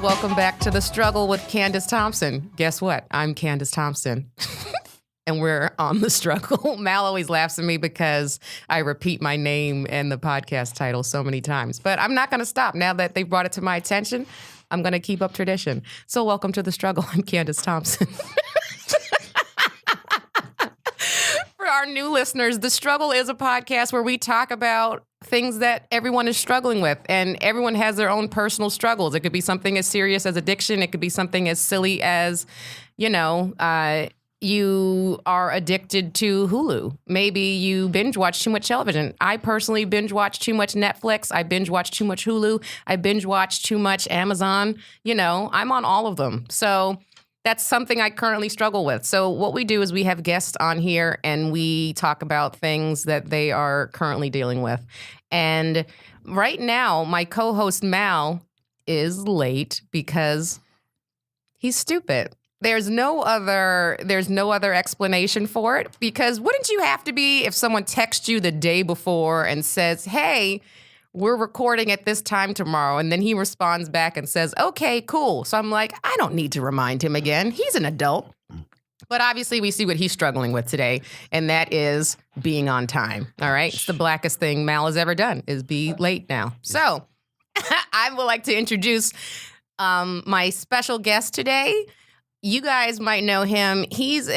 Welcome back to The Struggle with Candice Thompson. Guess what? I'm Candice Thompson. And we're on The Struggle. Mal always laughs at me because I repeat my name and the podcast title so many times. But I'm not going to stop. Now that they brought it to my attention, I'm going to keep up tradition. So welcome to The Struggle. I'm Candice Thompson. For our new listeners, The Struggle is a podcast where we talk about things that everyone is struggling with, and everyone has their own personal struggles. It could be something as serious as addiction. It could be something as silly as, you are addicted to Hulu. Maybe you binge watch too much television. I personally binge watch too much Netflix. I binge watch too much Hulu. I binge watch too much Amazon. I'm on all of them. So that's something I currently struggle with. So what we do is we have guests on here and we talk about things that they are currently dealing with. And right now, my co-host Mal is late because he's stupid. There's no other explanation for it, because wouldn't you have to be if someone texts you the day before and says, hey, we're recording at this time tomorrow, and then he responds back and says, okay, cool. So I'm like, I don't need to remind him again. He's an adult. But obviously we see what he's struggling with today, and that is being on time. All right. It's the blackest thing Mal has ever done, is be late now. So I would like to introduce my special guest today. You guys might know him. He's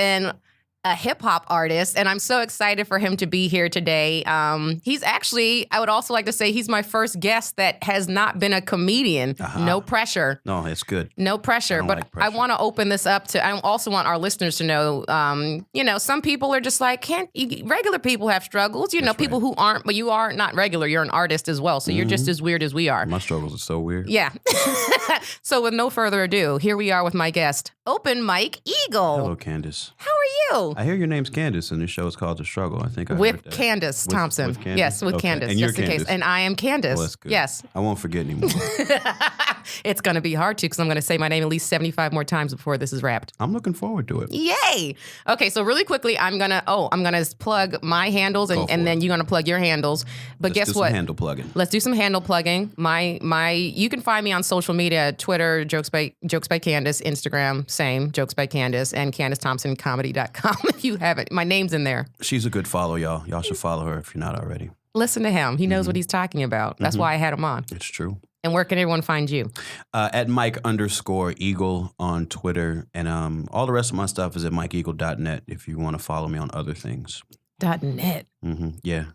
a hip-hop artist, and I'm so excited for him to be here today. He's actually, I would also like to say, he's my first guest that has not been a comedian. No pressure. No, it's good. No pressure. But like pressure. I want to open this up to, I also want our listeners to know, some people are just like, regular people have struggles. That's people who aren't, but you are not regular. You're an artist as well, so you're just as weird as we are. My struggles are so weird. Yeah. So with no further ado, here we are with my guest, Open Mike Eagle. Hello, Candice. How are you? I hear your name's Candice, and the show is called The Struggle. I think I with heard that. Candice Thompson. With Candice? Yes, with okay. Candice. And you're just in Candice. case. And I am Candice. Well, that's good. Yes. I won't forget anymore. It's going to be hard to, because I'm going to say my name at least 75 more times before this is wrapped. I'm looking forward to it. Yay! Okay, so really quickly, I'm gonna plug my handles, and then you're gonna plug your handles. But guess what? Let's do some handle plugging. Let's do some handle plugging. You can find me on social media: Twitter, Jokes by Candice; Instagram, same, Jokes by Candice; and CandiceThompsonComedy.com. If you haven't, my name's in there. She's a good follow, y'all. Y'all should follow her if you're not already. Listen to him. He knows what he's talking about. That's why I had him on. It's true. And where can everyone find you? At Mike_Eagle on Twitter. And all the rest of my stuff is at MikeEagle.net if you want to follow me on other things. .net. Yeah.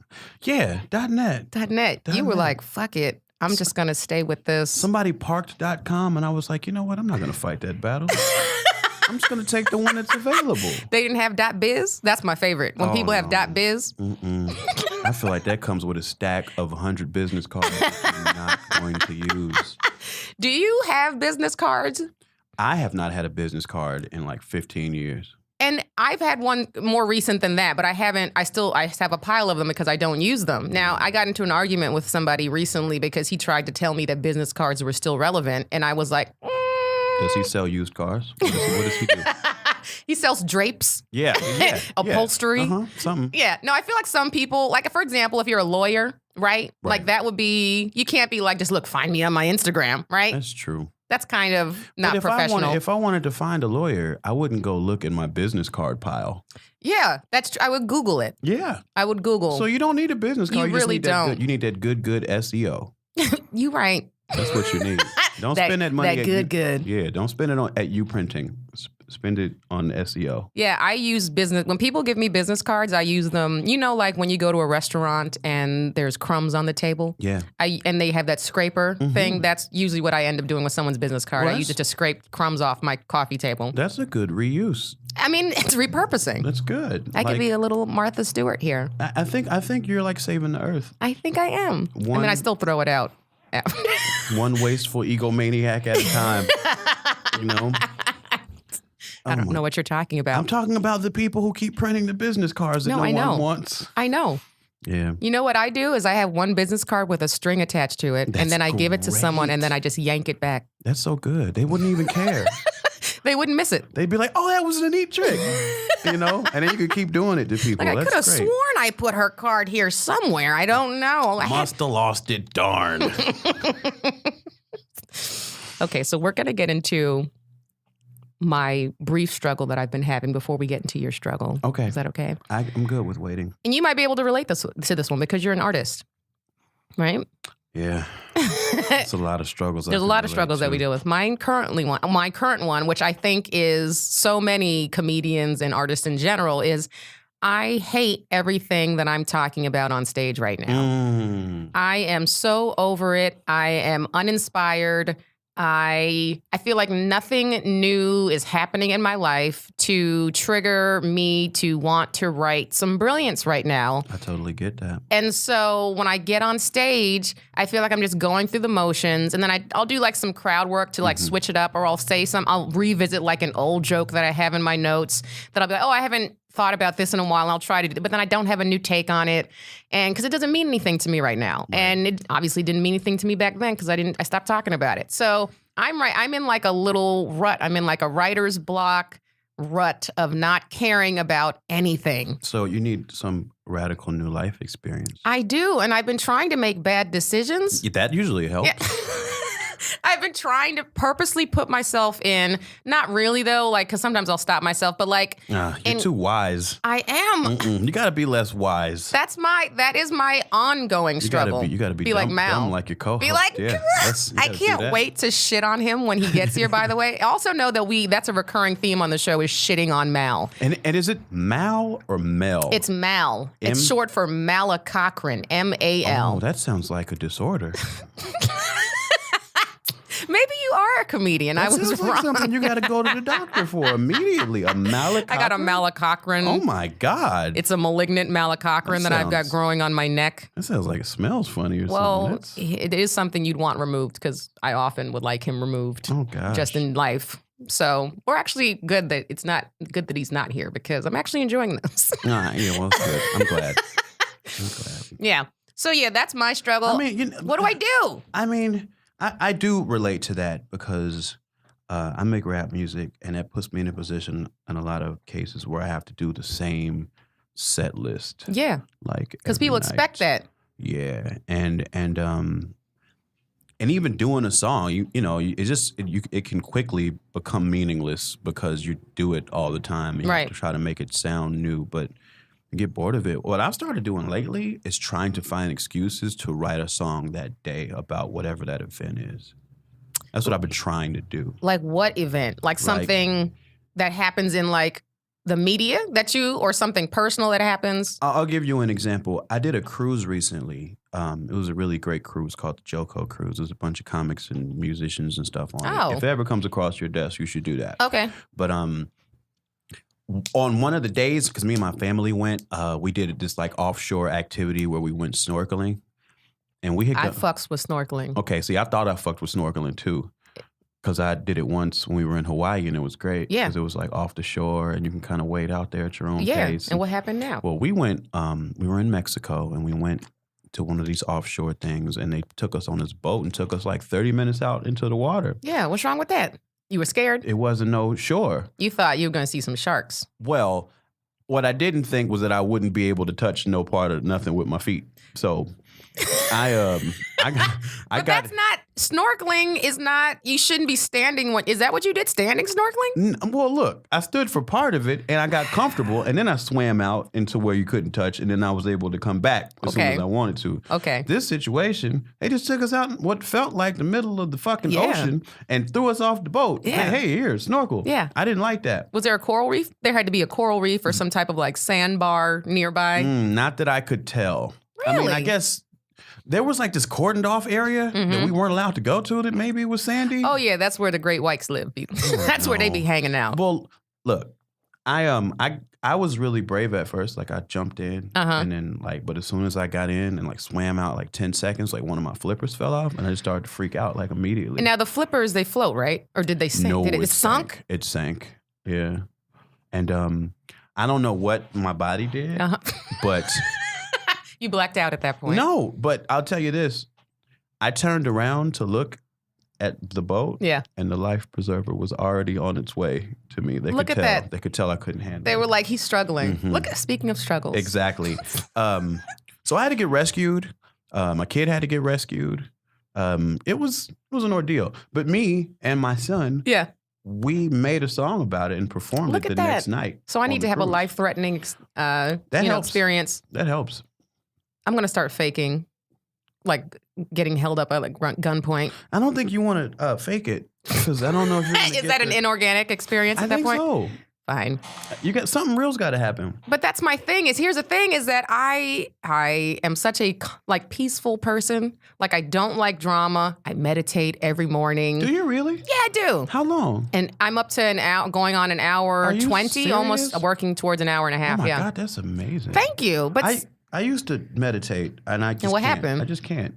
Yeah, .net. .net. You were like, fuck it. I'm just going to stay with this. Somebody parked.com, and I was like, you know what? I'm not going to fight that battle. I'm just going to take the one that's available. They didn't have .biz? That's my favorite. When people have .biz. I feel like that comes with a stack of 100 business cards that you're not going to use. Do you have business cards? I have not had a business card in like 15 years. And I've had one more recent than that, but I haven't. I have a pile of them because I don't use them. Now, I got into an argument with somebody recently because he tried to tell me that business cards were still relevant. And I was like, Does he sell used cars? What does he do? He sells drapes. Yeah. Upholstery. Yeah. Something. Yeah. No, I feel like some people, like, for example, if you're a lawyer, right? Like, that would be, you can't be like, just look, find me on my Instagram, right? That's true. That's kind of not professional. If I wanted to find a lawyer, I wouldn't go look in my business card pile. Yeah, that's true. I would Google it. Yeah. I would Google. So you don't need a business card. You really don't. You need that good SEO. You right. That's what you need. Don't spend that money. That good. Yeah, don't spend it at you printing. Spend it on SEO. Yeah, I use business. When people give me business cards, I use them. Like when you go to a restaurant and there's crumbs on the table. Yeah. And they have that scraper thing. That's usually what I end up doing with someone's business card. Well, I use it to scrape crumbs off my coffee table. That's a good reuse. I mean, it's repurposing. That's good. I could be a little Martha Stewart here. I think you're like saving the earth. I think I am. I still throw it out. One wasteful egomaniac at a time. I don't know what you're talking about. I'm talking about the people who keep printing the business cards that no one wants. I know. Yeah. You know what I do is I have one business card with a string attached to it, and then I give it to someone, and then I just yank it back. That's so good. They wouldn't even care. They wouldn't miss it. They'd be like, "Oh, that was a neat trick," And then you could keep doing it to people. Like, I could have sworn I put her card here somewhere. I don't know. Must have lost it. Darn. Okay, so we're going to get into my brief struggle that I've been having before we get into your struggle. Okay. Is that okay? I'm good with waiting. And you might be able to relate to this one because you're an artist, right? Yeah. It's a lot of struggles. There's a lot of struggles that we deal with. My current one, which I think is so many comedians and artists in general, is I hate everything that I'm talking about on stage right now. I am so over it. I am uninspired. I feel like nothing new is happening in my life to trigger me to want to write some brilliance right now. I totally get that. And so when I get on stage, I feel like I'm just going through the motions, and then I'll do like some crowd work to like switch it up, or I'll revisit like an old joke that I have in my notes that I'll be like, oh, I haven't thought about this in a while, and I'll try to do it, but then I don't have a new take on it, and because it doesn't mean anything to me right now, and it obviously didn't mean anything to me back then because I stopped talking about it. So I'm in like a little rut. I'm in like a writer's block rut of not caring about anything. So you need some radical new life experience. I do, and I've been trying to make bad decisions. That usually helps. Yeah. I've been trying to purposely put myself in, not really though, like, because sometimes I'll stop myself, but like. You're too wise. I am. You got to be less wise. That is my ongoing struggle. You got to be dumb, like Mal. Dumb like your co-host. Be like, yeah, I can't wait to shit on him when he gets here, by the way. I also know that that's a recurring theme on the show is shitting on Mal. And is it Mal or Mel? It's Mal. It's short for Malacochran, M-A-L. Oh, that sounds like a disorder. Maybe you are a comedian. I was wrong. Like something you got to go to the doctor for immediately. A malacochran? I got a malacochran. Oh, my God. It's a malignant malacochran that I've got growing on my neck. That sounds like it smells funny or something. Well, it is something you'd want removed because I often would like him removed. Oh, gosh. Just in life. So we're actually good that it's not good that he's not here because I'm actually enjoying this. Yeah, well, it's good. I'm glad. Yeah. So, yeah, that's my struggle. I mean, what do I do? I mean, I do relate to that because I make rap music, and that puts me in a position in a lot of cases where I have to do the same set list. Yeah, like because people expect that. Yeah, and even doing a song, it can quickly become meaningless because you do it all the time. You have to try to make it sound new, but you get bored of it. What I've started doing lately is trying to find excuses to write a song that day about whatever that event is. That's what I've been trying to do. Like what event? Like something that happens in like the media or something personal that happens? I'll give you an example. I did a cruise recently. It was a really great cruise called the Joko Cruise. There's a bunch of comics and musicians and stuff on it. If it ever comes across your desk, you should do that. Okay. But on one of the days, because me and my family went, we did this like offshore activity where we went snorkeling. And we had I fucks with snorkeling. Okay, see, I thought I fucked with snorkeling too. Because I did it once when we were in Hawaii, and it was great. Yeah. Because it was like off the shore, and you can kind of wade out there at your own pace. And what happened now? Well, we went, we were in Mexico, and we went to one of these offshore things, and they took us on this boat and took us like 30 minutes out into the water. Yeah, what's wrong with that? You were scared? It wasn't no shore. You thought you were going to see some sharks. Well, what I didn't think was that I wouldn't be able to touch no part of nothing with my feet. So But that's not snorkeling. Is not. You shouldn't be standing. Is that what you did? Standing snorkeling? Well, look, I stood for part of it, and I got comfortable, and then I swam out into where you couldn't touch, and then I was able to come back as soon as I wanted to. Okay. This situation, they just took us out in what felt like the middle of the fucking ocean and threw us off the boat. Yeah. Hey, here, snorkel. Yeah. I didn't like that. Was there a coral reef? There had to be a coral reef or some type of like sandbar nearby. Not that I could tell. Really? I mean, I guess there was like this cordoned off area that we weren't allowed to go to that maybe was sandy. Oh, yeah. That's where the great whites live. That's where they be hanging out. Well, look, I was really brave at first. Like I jumped in and then but as soon as I got in and like swam out like 10 seconds, like one of my flippers fell off and I just started to freak out like immediately. And now the flippers, they float, right? Or did they sink? No, did it sunk? It sank. Yeah. And I don't know what my body did, but... You blacked out at that point. No, but I'll tell you this. I turned around to look at the boat. Yeah. And the life preserver was already on its way to me. They look could at tell. that. They could tell I couldn't handle it. They were like, he's struggling. Look, speaking of struggles. Exactly. So I had to get rescued. My kid had to get rescued. It was an ordeal. But me and my son, Yeah. we made a song about it and performed Look it at the that. next night. So I need to have a life-threatening experience. That helps. I'm going to start faking, like getting held up at like gunpoint. I don't think you want to fake it because I don't know if you're going to Is that an inorganic experience at that point? I think so. Fine. You got something real's got to happen. But that's my thing. Here's the thing: is that I am such a like peaceful person. Like I don't like drama. I meditate every morning. Do you really? Yeah, I do. How long? And I'm up to an hour, going on an hour 20, serious? Almost working towards an hour and a half. Oh my yeah. God, that's amazing. Thank you. But I used to meditate and I just what can't. happened? I just can't.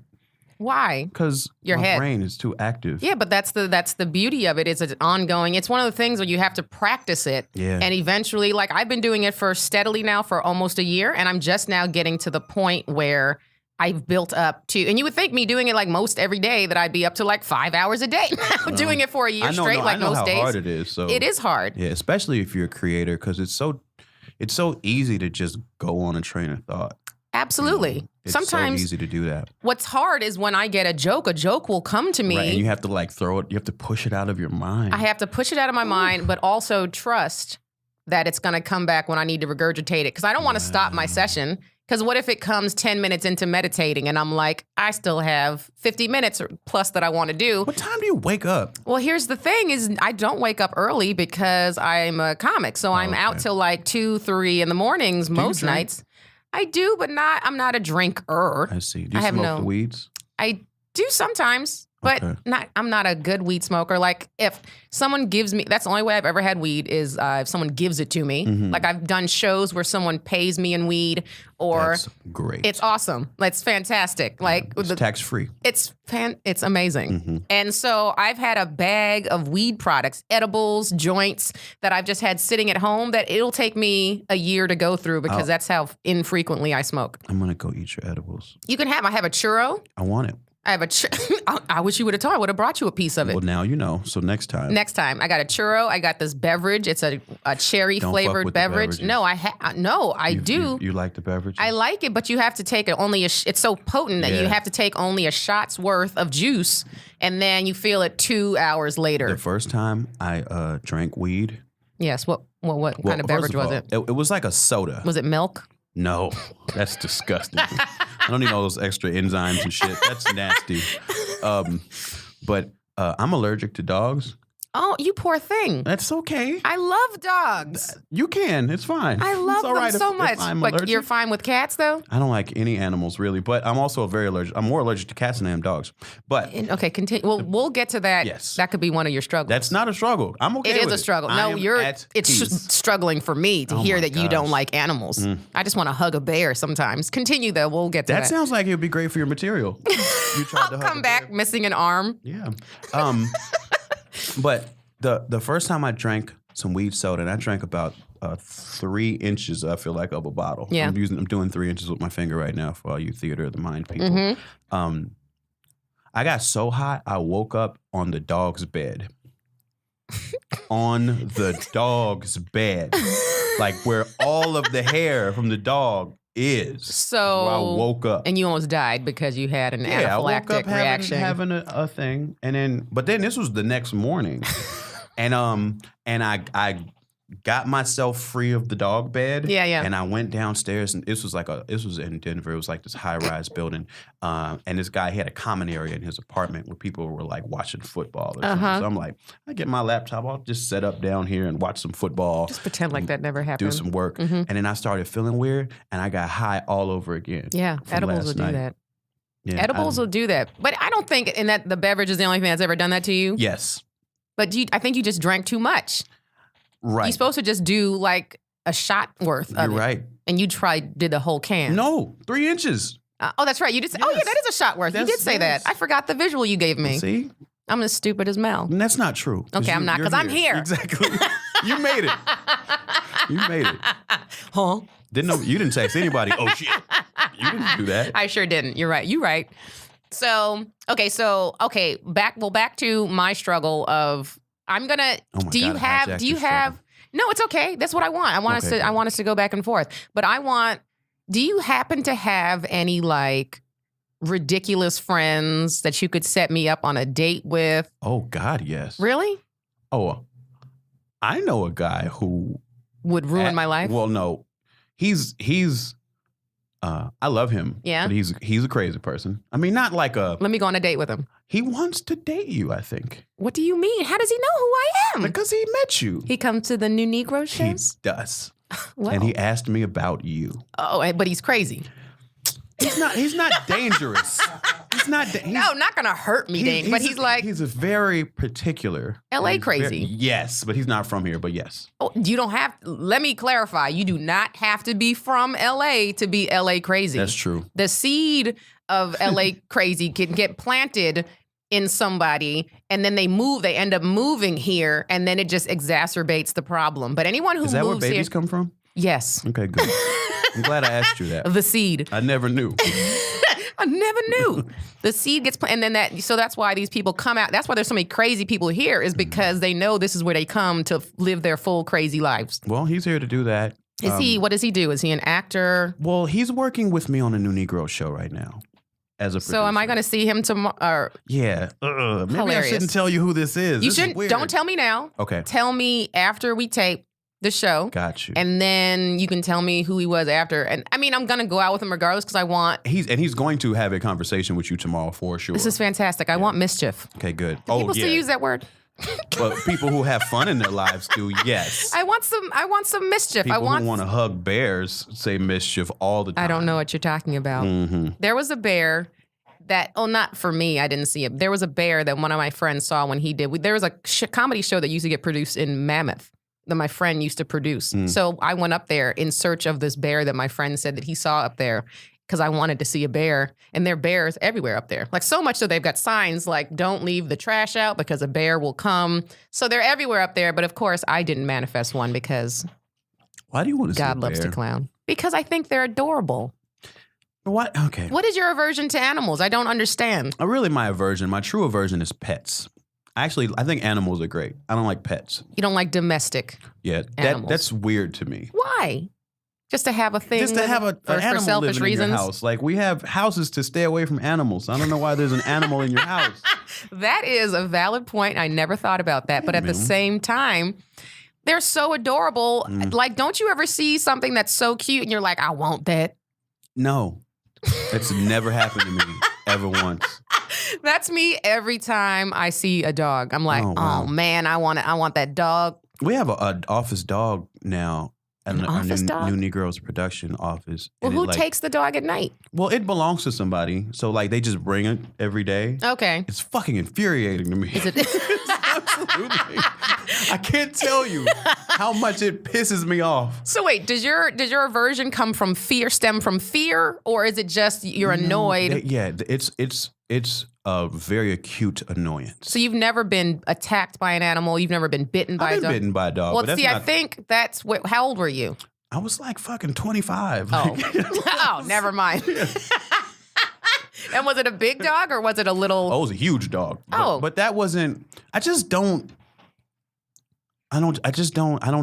Why? Because Your my head. brain is too active. Yeah, but that's the beauty of it. It's ongoing. It's one of the things where you have to practice it. Yeah. And eventually, like I've been doing it for steadily now for almost a year, and I'm just now getting to the point where I've built up to, and you would think me doing it like most every day that I'd be up to like 5 hours a day. Doing it for a year straight, like I know most how days. hard it is. So It is hard. Yeah, especially if you're a creator, because it's so easy to just go on a train of thought. Absolutely. It's Sometimes so easy to do that. what's hard is when I get a joke will come to me. Right, and you have to like throw it. You have to push it out of your mind. I have to push it out of my mind, but also trust that it's going to come back when I need to regurgitate it. Because I don't want to stop my session. Because what if it comes 10 minutes into meditating and I'm like, I still have 50 minutes or plus that I want to do. What time do you wake up? Well, here's the thing is I don't wake up early because I'm a comic. So I'm out till like 2, 3 in the mornings most nights. I do, but I'm not a drinker. I see. Do you smoke the weeds? I do sometimes, but I'm not a good weed smoker. Like if someone gives me, that's the only way I've ever had weed is if someone gives it to me. Mm-hmm. Like I've done shows where someone pays me in weed or That's great. it's awesome. It's fantastic. Like it's tax free. It's amazing. Mm-hmm. And so I've had a bag of weed products, edibles, joints that I've just had sitting at home that it'll take me a year to go through because that's how infrequently I smoke. I'm gonna go eat your edibles. You can I have a churro. I want it. I have I wish you would have told. I would have brought you a piece of it. Well, now you know. So next time. Next time, I got a churro. I got this beverage. It's a cherry Don't fuck flavored with the beverage. beverages. No, I do. You like the beverages? I like it, but you have to take only it's so potent that you have to take only a shot's worth of juice, and then you feel it 2 hours later. The first time I drank weed. Yes. What kind of beverage was it? It was like a soda. Was it milk? No, that's disgusting. I don't need all those extra enzymes and shit. That's nasty. But I'm allergic to dogs. Oh, you poor thing. That's okay. I love dogs. You can. It's fine. I love It's all them right so if much. I'm But allergic. you're fine with cats, though? I don't like any animals really, but I'm also very allergic. I'm more allergic to cats than I am dogs. But Okay, continue. Well, we'll get to that. Yes. That could be one of your struggles. that's not a struggle. I'm okay It is with a struggle. I No, am you're. at It's peace. struggling for me to Oh hear my that you don't gosh. like animals. I just want to hug a bear sometimes. Continue though. We'll get to that. That sounds like it would be great for your material. You tried I'll to hug come a back bear. missing an arm. Yeah. But the first time I drank some weed soda, and I drank about 3 inches, I feel like, of a bottle. Yeah. I'm doing 3 inches with my finger right now for all you theater of the mind people. Mm-hmm. I got so hot, I woke up on the dog's bed. On the dog's bed. Like where all of the hair from the dog is. So where I woke up. and you almost died because you had an I woke anaphylactic up reaction. having a thing, but then this was the next morning, and I got myself free of the dog bed. Yeah. And I went downstairs, and this was in Denver. It was like this high-rise building, and this guy, he had a common area in his apartment where people were like watching football or something. So I'm like, I get my laptop, I'll just set up down here and watch some football. Just pretend like that never happened. Do some work, and then I started feeling weird, and I got high all over again. Yeah, from edibles will last do night. that. Yeah, Edibles will do that. But I don't think that the beverage is the only thing that's ever done that to you. Yes. But I think you just drank too much. Right. You're supposed to just do like a shot worth of it. You're right. And you did the whole can. No, 3 inches. Oh, that's right. You did say, oh, yeah, Yes. that is a shot worth. You did say Yes. that. I forgot the visual you gave me. See? I'm as stupid as Mel. And that's not true. Okay, I'm not, you're 'cause I'm here. Exactly. You made it. You made it. Huh? You didn't text anybody. Oh, shit. You didn't do that. I sure didn't. You're right. You're right. So, back to my struggle of I'm gonna. Oh my do you God, I have? hijacked Do you your have? struggle. No, it's okay. That's what I want. I want Okay, us to go back and forth. But I want. Do you happen to have any like ridiculous friends that you could set me up on a date with? Oh, God, yes. Really? Oh, I know a guy who would ruin my life. Well, no, he's. I love him. Yeah, but he's a crazy person. I mean, not like a. Let me go on a date with him. He wants to date you, I think. What do you mean? How does he know who I am? Because he met you. He comes to the New Negro shows? He does. Well. And he asked me about you. Oh, but he's crazy. He's not dangerous. He's not. Not gonna hurt me, but he's like. He's a very particular. LA crazy. Yes, but he's not from here. But yes. Oh, you don't have. Let me clarify. You do not have to be from LA to be LA crazy. That's true. The seed of LA crazy can get planted in somebody, and then they move. They end up moving here, and then it just exacerbates the problem. But anyone who moves here. Is that where babies come from? Yes. Okay, good. I'm glad I asked you that. The seed. I never knew. I never knew. The seed gets planted, and then so that's why these people come out. That's why there's so many crazy people here, is because they know this is where they come to live their full crazy lives. Well, he's here to do that. What does he do? Is he an actor? Well, he's working with me on a New Negro show right now. As a producer. So am I going to see him tomorrow? Yeah. Maybe Hilarious. I shouldn't tell you who this is. You shouldn't. Don't tell me now. Okay. Tell me after we tape the show. Got you. And then you can tell me who he was after. And I mean, I'm going to go out with him regardless because I want. He's going to have a conversation with you tomorrow for sure. This is fantastic. I want mischief. Okay, good. Do people still use that word? But people who have fun in their lives do, yes. I want some mischief. People who want to hug bears say mischief all the time. I don't know what you're talking about. Mm-hmm. There was a bear that, not for me, I didn't see it. There was a bear that one of my friends saw when he did. There was a comedy show that used to get produced in Mammoth that my friend used to produce. So I went up there in search of this bear that my friend said that he saw up there because I wanted to see a bear. And there are bears everywhere up there. Like so much so they've got signs like, don't leave the trash out because a bear will come. So they're everywhere up there. But of course, I didn't manifest one because why do you want to see a bear? God loves to clown. Because I think they're adorable. What? Okay. What is your aversion to animals? I don't understand. Really, my true aversion is pets. Actually, I think animals are great. I don't like pets. You don't like domestic animals? That's weird to me. Why? Just to have a thing? Just to have an animal selfish living reasons? in your house. Like, we have houses to stay away from animals. I don't know why there's an animal in your house. That is a valid point. I never thought about that. But at the same time, they're so adorable. Like, don't you ever see something that's so cute and you're like, I want that? No. It's never happened to me ever once. That's me every time I see a dog. I'm like, oh man, I want that dog. We have an office dog now. An office dog? New Negroes production office. Well, who takes the dog at night? Well, it belongs to somebody. So, like, they just bring it every day. Okay. It's fucking infuriating to me. Is it? Absolutely. I can't tell you how much it pisses me off. So wait, does your aversion stem from fear, or is it just you're annoyed? It's a very acute annoyance. So you've never been attacked by an animal? You've never been bitten by a dog? I've been bitten by a dog. Well, I think that's how old were you? I was like fucking 25. Oh, oh, never mind. And was it a big dog or was it a little? Oh, it was a huge dog. But that wasn't. I don't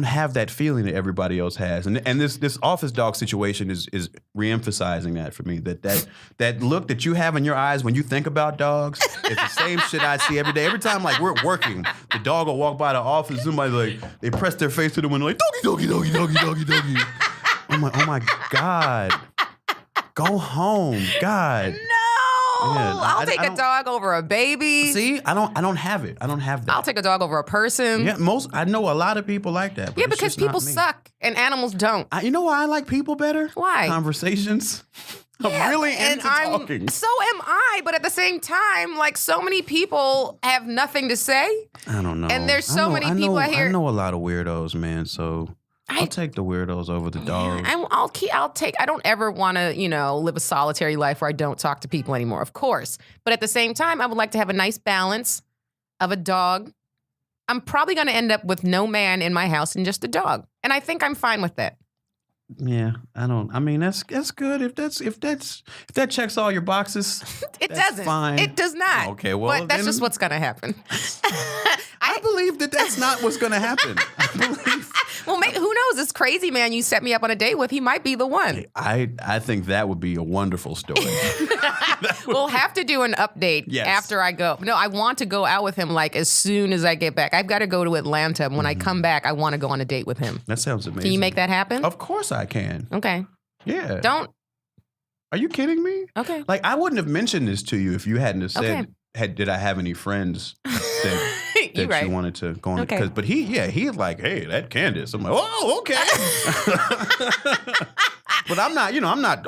have that feeling that everybody else has. And this office dog situation is reemphasizing that for me. That look that you have in your eyes when you think about dogs, it's the same shit I see every day. Every time like we're working, the dog will walk by the office, somebody like they press their face to the window like doggy, doggy, doggy, doggy, doggy, doggy. I'm like, oh my God. Go home. God. No. Yeah, I'll take a dog over a baby. See, I don't have it. I don't have that. I'll take a dog over a person. Yeah, I know a lot of people like that. But yeah, because people suck and animals don't. You know why I like people better? Why? Conversations. I'm really into talking. So am I, but at the same time, like so many people have nothing to say. I don't know. And there's so many people out here. I know a lot of weirdos, man. So I'll take the weirdos over the dogs. I'll take. I don't ever want to, live a solitary life where I don't talk to people anymore. Of course, but at the same time, I would like to have a nice balance of a dog. I'm probably going to end up with no man in my house and just a dog, and I think I'm fine with that. Yeah, I don't. I mean, that's good. If that checks all your boxes, It that's doesn't. fine. It does not. Okay, well, but that's then- just what's gonna happen. I believe that's not what's going to happen. I believe. Well, maybe, who knows? This crazy man you set me up on a date with, he might be the one. I think that would be a wonderful story. We'll have to do an update after I go. No, I want to go out with him like as soon as I get back. I've got to go to Atlanta. When I come back, I want to go on a date with him. That sounds amazing. Can you make that happen? Of course I can. Okay. Yeah. Don't. Are you kidding me? Okay. Like, I wouldn't have mentioned this to you if you hadn't have said, did I have any friends that you wanted to go on? Okay. But he's like, hey, that Candice. I'm like, oh, okay. But I'm not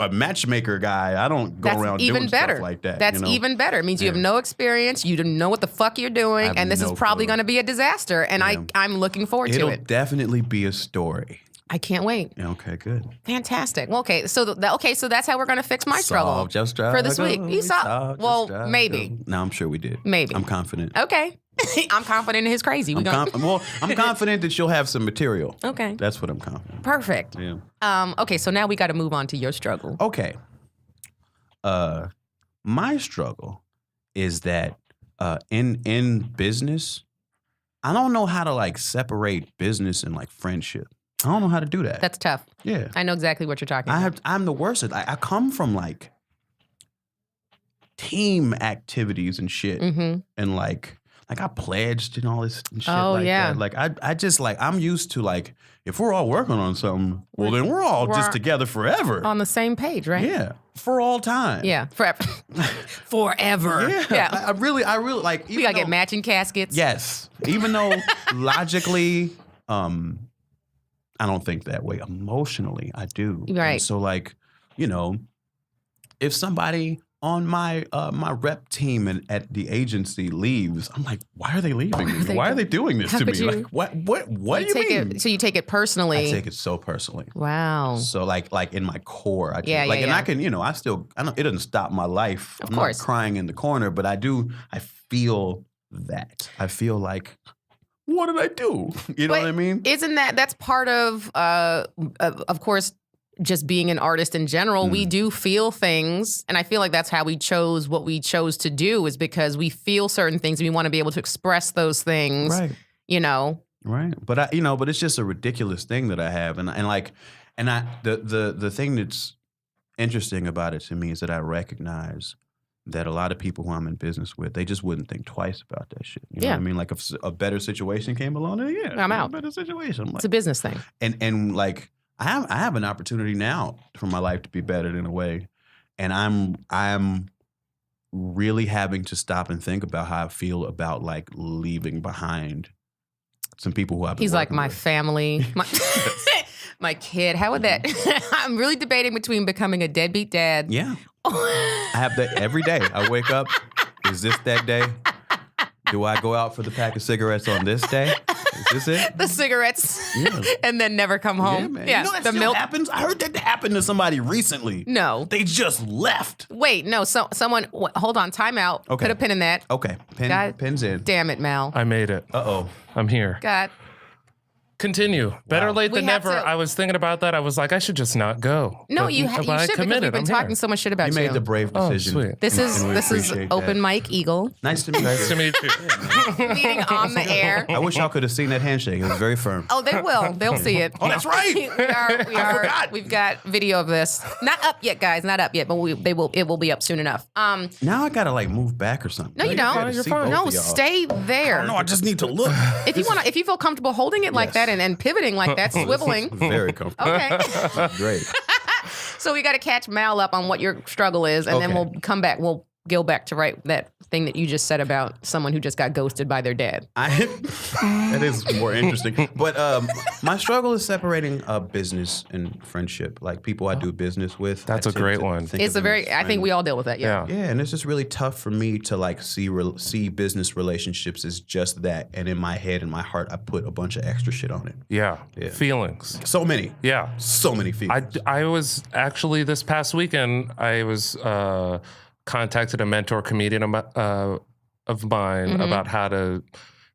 a matchmaker guy. I don't go around doing stuff like that. That's even better. It means you have no experience. You don't know what the fuck you're doing. And this is probably going to be a disaster. And I'm looking forward to it. It'll definitely be a story. I can't wait. Okay, good. Fantastic. Well, okay, so that's how we're going to fix my struggle just for this week. You saw? Well, maybe. No, I'm sure we did. Maybe. I'm confident. Okay. I'm confident in his crazy. I'm confident that you'll have some material. Okay. That's what I'm confident. Perfect. Yeah. Okay, so now we got to move on to your struggle. Okay. My struggle is that in business, I don't know how to like separate business and like friendship. I don't know how to do that. That's tough. Yeah. I know exactly what you're talking about. I'm the worst at I come from like team activities and shit. Mm-hmm. And like I pledged and all this and shit that. Like I just like I'm used to like if we're all working on something, well then we're all just together forever. On the same page, right? Yeah. For all time. Yeah. Forever. Forever. Yeah. I really like we gotta get matching caskets. Yes. Even though logically, I don't think that way. Emotionally, I do. Right. And so like, if somebody on my my rep team and at the agency leaves, I'm like, why are they leaving me? Why are they doing this to me? Like, what do you mean? So you take it personally. I take it so personally. Wow. So like in my core, I and I can, it doesn't stop my life. Of I'm course. not crying in the corner, but I feel that. I feel like, what did I do? You know what I mean? Isn't that's part of course, just being an artist in general, we do feel things. And I feel like that's how we chose what we chose to do, is because we feel certain things and we want to be able to express those things, right. Right. But but it's just a ridiculous thing that I have. The thing that's interesting about it to me is that I recognize that a lot of people who I'm in business with, they just wouldn't think twice about that shit. You know what I mean? Like if a better situation came along, then I'm out. A better situation. I'm like, it's a business thing. And like I have an opportunity now for my life to be bettered in a way. And I'm really having to stop and think about how I feel about like leaving behind some people who I've been He's like my with. family, my kid. How would that? I'm really debating between becoming a deadbeat dad. Yeah. I have that every day. I wake up. Is this that day? Do I go out for the pack of cigarettes on this day? Is this it? The cigarettes, and then never come home. Yeah, man. Yeah, That the still milk happens. I heard that happened to somebody recently. No, they just left. Wait, no. Someone. Hold on. Time out. Okay. Put a pin in that. Okay. Pins in. Damn it, Mal. I made it. Uh-oh. I'm here. God. Continue. Better late than never. I was thinking about that. I was like, I should just not go. No, but, you should, because we've been talking so much shit about you. You made the brave decision. Oh, sweet. This is Open Mic Eagle. Nice to meet you. Nice to meet you. Meeting on the air. I wish y'all could have seen that handshake. It was very firm. Oh, they will. They'll see it. Oh, that's right. We've got video of this. Not up yet, guys. Not up yet, but it will be up soon enough. Now I gotta like move back or something. No, you don't. You're fine. No, stay there. No, I just need to look. If you feel comfortable holding it like that and pivoting like that, swiveling. Very comfortable. Okay. Great. So we got to catch Mal up on what your struggle is, and then we'll come back. We'll go back to that thing that you just said about someone who just got ghosted by their dad. That is more interesting. But my struggle is separating business and friendship, like people I do business with. That's a great one. It's I think we all deal with that. Yeah. Yeah, and it's just really tough for me to like see business relationships as just that. And in my head and my heart, I put a bunch of extra shit on it. Yeah. Feelings. So many. Yeah. So many feelings. I was actually this past weekend, I was contacted a mentor comedian of mine about how to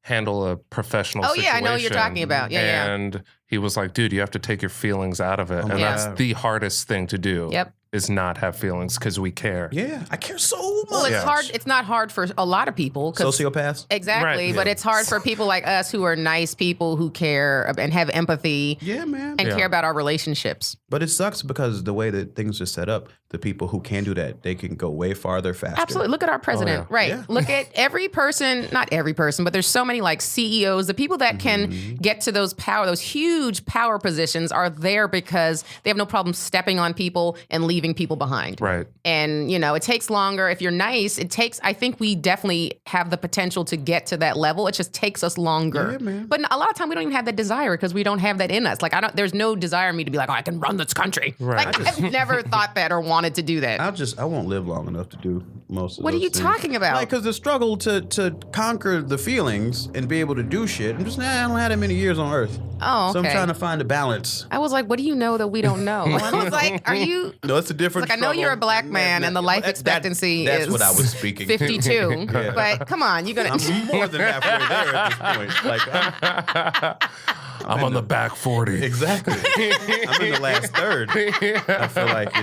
handle a professional situation. I know what you're talking about. Yeah, and he was like, dude, you have to take your feelings out of it. And that's the hardest thing to do. Yep. Is not have feelings because we care. Yeah, I care so much. Well, it's hard. It's not hard for a lot of people. Sociopaths? Exactly. Right. But it's hard for people like us who are nice people who care and have empathy. Yeah, man. And care about our relationships. But it sucks because the way that things are set up, the people who can do that, they can go way farther faster. Absolutely. Look at our president. Right. Yeah. Look at every person, not every person, but there's so many like CEOs, the people that can get to those huge power positions are there because they have no problem stepping on people and leaving people behind. Right. And, it takes longer. If you're nice, I think we definitely have the potential to get to that level. It just takes us longer. Yeah, man. But a lot of time we don't even have that desire because we don't have that in us. Like, there's no desire in me to be like, I can run this country. Right. Like, I've never thought that or wanted to do that. I won't live long enough to do most of What are those you things. talking about? Like, because the struggle to conquer the feelings and be able to do shit, I don't have that many years on Earth. Oh, okay. So I'm trying to find a balance. I was like, what do you know that we don't know? I was like, are you... No, it's a different I know struggle. you're a black man and the life expectancy that's is... what I was speaking. 52. But come on, you're going to... I'm more than halfway there at this point. Like, I'm on the back 40. Exactly. I'm in the last third. I feel like,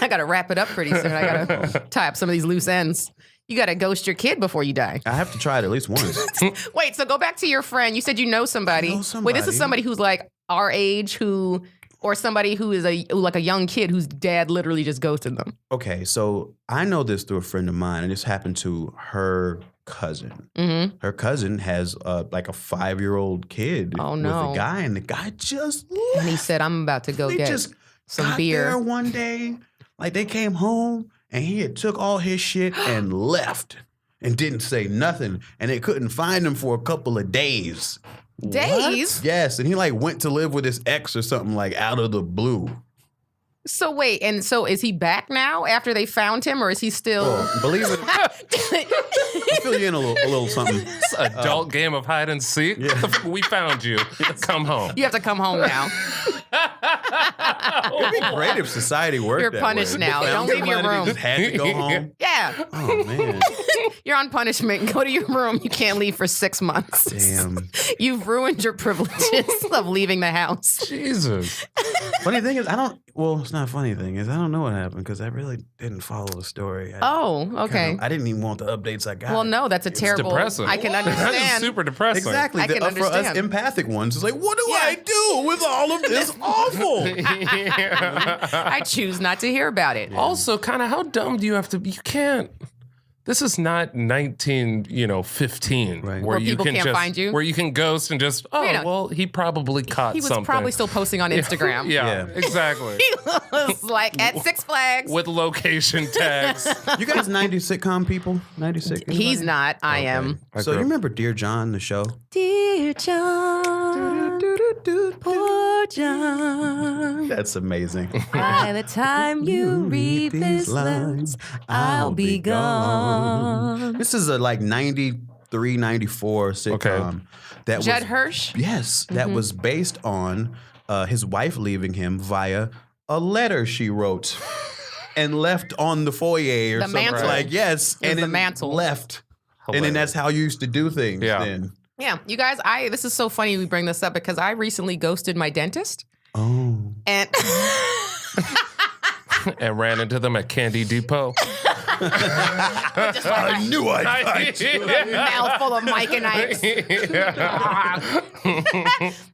I got to wrap it up pretty soon. I got to tie up some of these loose ends. You got to ghost your kid before you die. I have to try it at least once. Wait, so go back to your friend. You said you know somebody. Wait, this is somebody who's like our age or somebody who is like a young kid whose dad literally just ghosted them. Okay, so I know this through a friend of mine, and this happened to her cousin. Mm-hmm. Her cousin has like a 5-year-old kid with a guy, and the guy just left. And he said, I'm about to go get some beer. There one day, like they came home, and he had took all his shit and left and didn't say nothing, and they couldn't find him for a couple of days. Days? What? Yes, and he like went to live with his ex or something like out of the blue. So wait, and so is he back now after they found him, or is he still? Believe it. I'll fill you in a little something. It's an adult game of hide and seek. Yeah. We found you. Come home. You have to come home now. It'd be great if society worked. You're punished now. Don't leave your room. Just had to go home. Yeah. Oh man. You're on punishment. Go to your room. You can't leave for 6 months. Damn. You've ruined your privileges of leaving the house. Jesus. Funny thing is, it's not a funny thing is, I don't know what happened because I really didn't follow the story. Okay. I didn't even want the updates I got. Well, no, that's a terrible. Depressing. I can understand. That is super depressing. Exactly. I can For us understand. empathic ones, it's like, what do I do with all of this awful? I choose not to hear about it. Also, kind of how dumb do you have to be? You can't. This is not 1915, right. Where you people can can't find you. Where you can ghost and just, well, he probably caught He was something. probably still posting on Instagram. Yeah, exactly. He was like at Six Flags. With location tags. You guys 90s sitcom people? 90s sitcom? He's not. I am. So you remember Dear John, the show? Dear John, poor John. That's amazing. By the time you read these lines, I'll be gone. This is a like 93, 94 sitcom. Okay. That Judd was, Hirsch? Yes. That was based on his wife leaving him via a letter she wrote and left on the foyer or something. mantle. Like, yes. It was And the then mantle. left. And then that's how you used to do things then. Yeah, you guys, this is so funny we bring this up because I recently ghosted my dentist. Oh. And And ran into them at Candy Depot. I knew I'd find you. Mouthful of Mike and Ike's.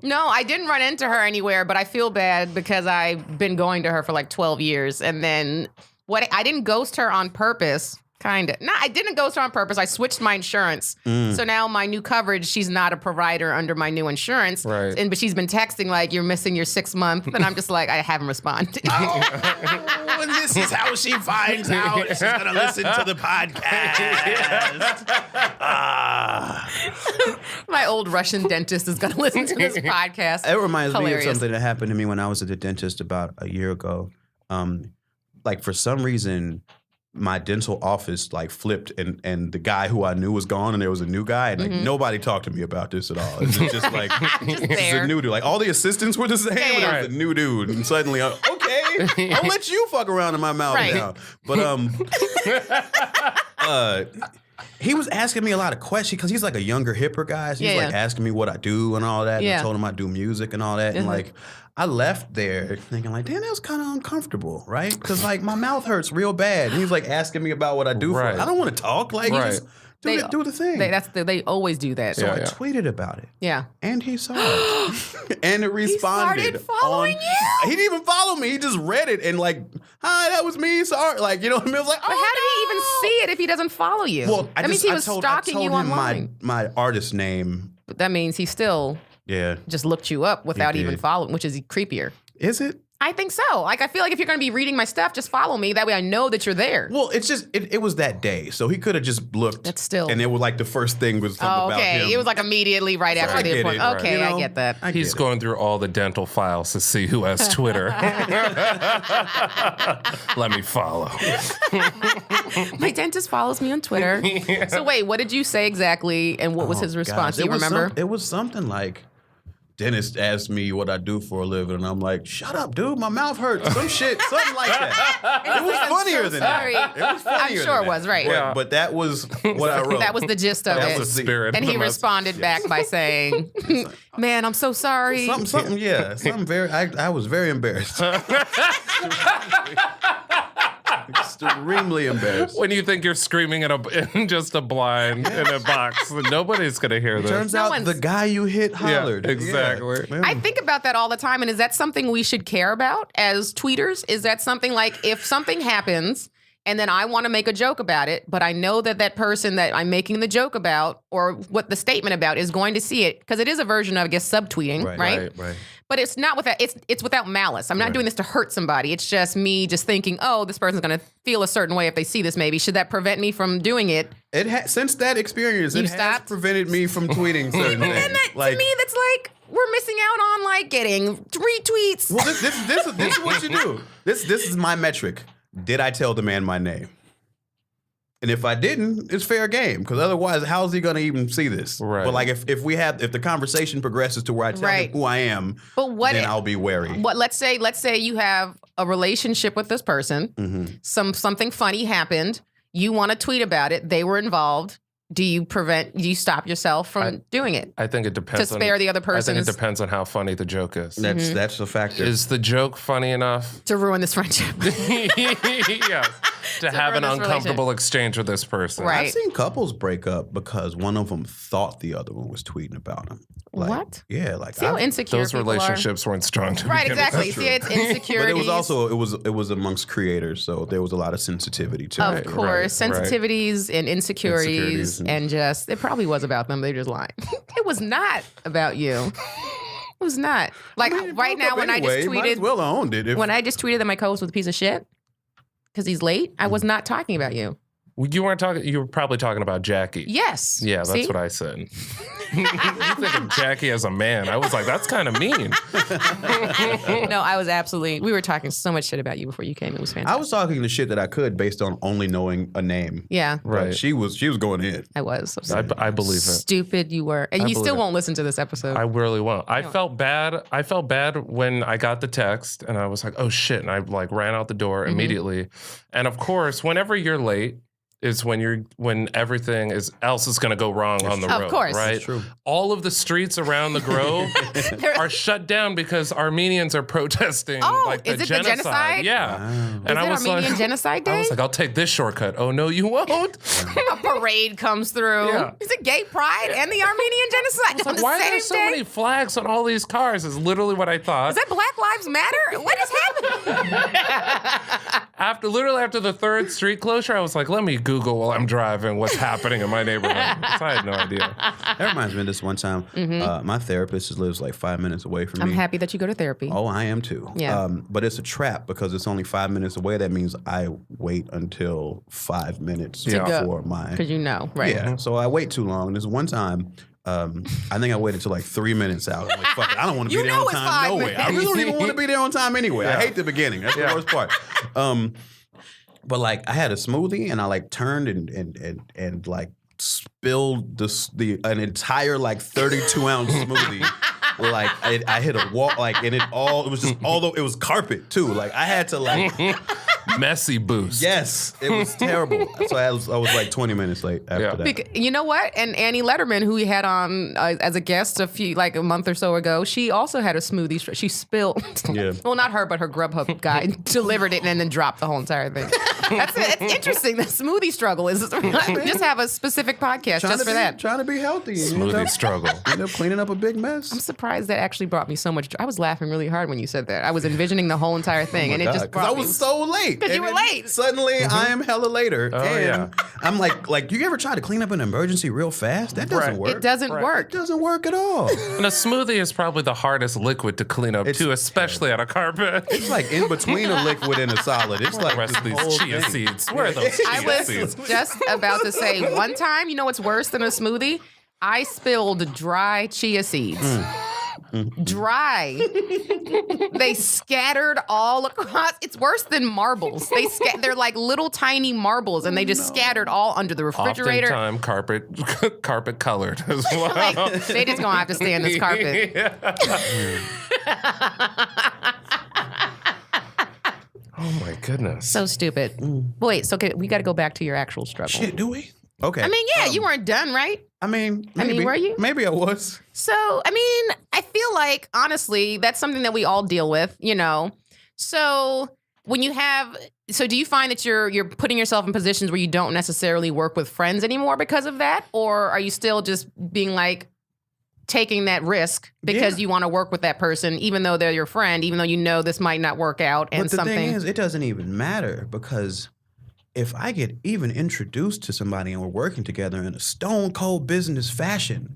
No, I didn't run into her anywhere, but I feel bad because I've been going to her for like 12 years. And then I didn't ghost her on purpose. Kind of. No, I didn't ghost her on purpose. I switched my insurance. So now my new coverage, she's not a provider under my new insurance. Right. But she's been texting like, you're missing your 6 month. And I'm just like, I haven't responded. And this is how she finds out. She's going to listen to the podcast. My old Russian dentist is going to listen to this podcast. It reminds me of Hilarious. something that happened to me when I was at the dentist about a year ago. Like for some reason, my dental office like flipped and the guy who I knew was gone and there was a new guy and like nobody talked to me about this at all. It's just like this is a new dude. Like all the assistants were the same, but it was a new dude. And suddenly, okay, I'll let you fuck around in my mouth now. But he was asking me a lot of questions because he's like a younger, hipper guy. So he's like asking me what I do and all that. And I told him I do music and all that. And like, I left there thinking like, damn, that was kind of uncomfortable, right? Because like my mouth hurts real bad. And he's like asking me about what I do. Right. I don't want to talk. Like, you just do the thing. They always do that. So I tweeted about it. Yeah. And he saw it. And it responded. He started following you? He didn't even follow me. He just read it and like, hi, that was me. Sorry. Like, you know what I mean? I was like, but how did he even see it if he doesn't follow you? Well, that means he was stalking you online. My artist name. But that means he still just looked you up without even following, which is creepier. Is it? I think so. Like, I feel like if you're going to be reading my stuff, just follow me. That way I know that you're there. Well, it's just, it was that day. So he could have just looked. That's still. And it was like the first thing was something about him. It was like immediately right after the appointment. Okay, I get that. He's going through all the dental files to see who has Twitter. Let me follow. My dentist follows me on Twitter. So wait, what did you say exactly? And what was his response? Do you remember? It was something like, dentist asked me what I do for a living, and I'm like, shut up, dude, my mouth hurts. Some shit, something like that. It was funnier than that. It was funnier I'm sure it was, right. But that was what I wrote. That was the gist of That was the spirit. And he responded back by saying, man, I'm so sorry. Something very, I was very embarrassed. Extremely embarrassed. When you think you're screaming in just a blind in a box, nobody's gonna hear this. Turns out the guy you hit hollered. Yeah, exactly. Yeah. I think about that all the time, and is that something we should care about as tweeters? Is that something like if something happens and then I want to make a joke about it, but I know that that person that I'm making the joke about or what the statement about is going to see it, because it is a version of, I guess, subtweeting, right? But it's not without, it's without malice. I'm not doing this to hurt somebody. It's just me just thinking, oh, this person's going to feel a certain way if they see this maybe. Should that prevent me from doing it? Since that experience, it has prevented me from tweeting certain things. And to me, that's like, we're missing out on like getting retweets. Well, this is what you do. This is my metric. Did I tell the man my name? And if I didn't, it's fair game, because otherwise, how's he going to even see this? Right. But like, if the conversation progresses to where I tell him who I am, then I'll be wary. Let's say you have a relationship with this person. Mm-hmm. Something funny happened. You want to tweet about it. They were involved. Do you stop yourself from doing it? I think it depends. To spare the other person. I think it depends on how funny the joke is. That's a factor. Is the joke funny enough to ruin this friendship? Yes. To have an uncomfortable exchange with this person. Right. I've seen couples break up because one of them thought the other one was tweeting about him. Like, what? Yeah, like see how insecure those relationships weren't strong to right, begin exactly. with. See, it's insecurity. But it was also it was amongst creators, so there was a lot of sensitivity to it. Of course, sensitivities and insecurities, and just it probably was about them. They're just lying. It was not about you. It was not. Like right now, when I just tweeted, might as well owned it. When I just tweeted that my co-host was a piece of shit because he's late, I was not talking about you. You weren't talking. You were probably talking about Jackie. Yes. Yeah, that's what I said. You think of Jackie as a man? I was like, that's kind of mean. No, I was absolutely. We were talking so much shit about you before you came. It was fantastic. I was talking the shit that I could based on only knowing a name. Yeah, right. But she was going in. I was. I believe it. Stupid you were, and you still won't listen to this episode. I really won't. I felt bad. I felt bad when I got the text, and I was like, oh shit, and I like ran out the door immediately. And of course, whenever you're late is when everything else is going to go wrong on the road. Of course. Right? True. All of the streets around the Grove are shut down because Armenians are protesting like the genocide. Yeah. Wow. And I was Armenian Genocide Day? I was like, I'll take this shortcut. Oh no, you won't. A parade comes through. Yeah. Is it gay pride and the Armenian Genocide on the why same are there so many flags on all these cars? Is literally what I thought. Is that Black Lives Matter? What is happening? After the third street closure, I was like, let me Google while I'm driving what's happening in my neighborhood. So I had no idea. That reminds me of this one time. My therapist lives like 5 minutes away from me. I'm happy that you go to therapy. Oh, I am too. Yeah. But it's a trap because it's only 5 minutes away. That means I wait until 5 minutes before my... Because you know, right? Yeah. So I wait too long. This one time... I think I waited till like 3 minutes out. I'm like, fuck it, I don't want to be there on time. No way. I really don't even want to be there on time anyway. I hate the beginning. That's the worst part. But like I had a smoothie and I like turned and like spilled an entire like 32-ounce smoothie. Like I hit a wall, like, and it was just, although it was carpet too. Like I had to like Messy boost. Yes, it was terrible. So I was like 20 minutes late after that. You know what? And Annie Letterman, who we had on as a guest a month or so ago, she also had a smoothie. She spilled. Yeah. Well, not her, but her Grubhub guy delivered it and then dropped the whole entire thing. It's interesting. The smoothie struggle is just have a specific podcast just for that. Trying to be healthy. Smoothie struggle. End up cleaning up a big mess. I'm surprised that actually brought me so much. I was laughing really hard when you said that. I was envisioning the whole entire thing, and it just brought I was so late. Because you were late. Suddenly, I am hella later. Oh, and yeah. I'm like, you ever try to clean up an emergency real fast? That doesn't work. It doesn't work. It doesn't work at all. And a smoothie is probably the hardest liquid to clean up too, especially on a carpet. It's like in between a liquid and a solid. It's like The rest of this these whole chia thing. seeds. Where are those chia I was seeds? just about to say, one time, you know what's worse than a smoothie? I spilled dry chia seeds. Dry. They scattered all across. It's worse than marbles. They're like little tiny marbles, and they just scattered all under the refrigerator. Oftentimes carpet colored as well. Like, they just gonna have to stay on this carpet. Oh my goodness. So stupid. Wait, so we got to go back to your actual struggle. Shit, do we? Okay. I mean, yeah, you weren't done, right? I mean, maybe. Were you? Maybe I was. So, I mean, I feel like, honestly, that's something that we all deal with, you know? So do you find that you're putting yourself in positions where you don't necessarily work with friends anymore because of that? Or are you still just being like, taking that risk because you want to work with that person, even though they're your friend, even though you know this might not work out and But the thing is, it doesn't even matter because if I get even introduced to somebody and we're working together in a stone cold business fashion,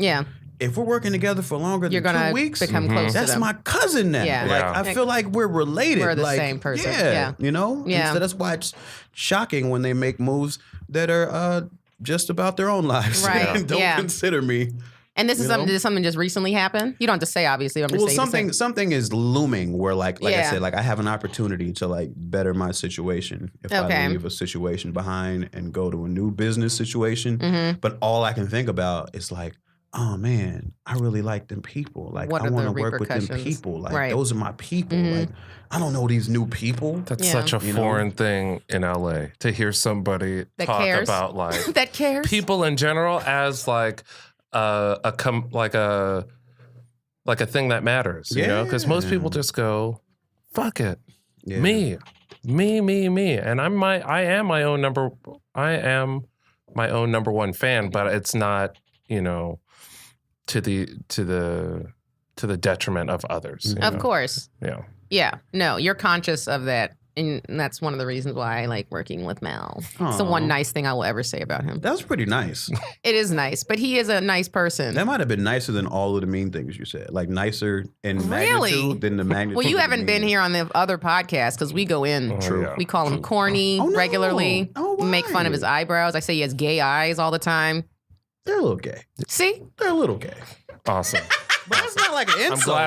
if we're working together for longer you're than gonna 2 weeks, become close to that's them. my cousin now. Yeah. Like Yeah. I feel like we're related. We're the like, same person. Yeah. Yeah. You know? Yeah. And so that's why it's shocking when they make moves that are just about their own lives. Right. And don't consider me. And this is something. Did something just recently happen? You don't have to say, obviously. I'm just saying. Something is looming where, like I Yeah. said, like I have an opportunity to like better my situation if I leave a situation behind and go to a new business situation. Mm-hmm. But all I can think about is like, oh man, I really like them people. Like What I are want the to work with them repercussions? people. Like Right. those are my people. Mhm. Like I don't know these new people. That's such a foreign thing in LA to hear somebody That talk cares. about like that cares. people in general as like a thing that matters, you know? Because most people just go, "Fuck it, me," and I am my own number one fan, but it's not, you know, to the detriment of others. you Of know? course. Yeah. Yeah. No, you're conscious of that. And that's one of the reasons why I like working with Mal. It's the one nice thing I will ever say about him. That was pretty nice. It is nice, but he is a nice person. That might have been nicer than all of the mean things you said. Like nicer in Really? magnitude than the magnitude. Well, you of the haven't been mean. here on the other podcast because we go in. True. Yeah. We call him corny Oh, no. regularly. Oh, We make fun of his why? eyebrows. I say he has gay eyes all the time. They're a little gay. See? They're a little gay. Awesome. But that's not like an I'm insult.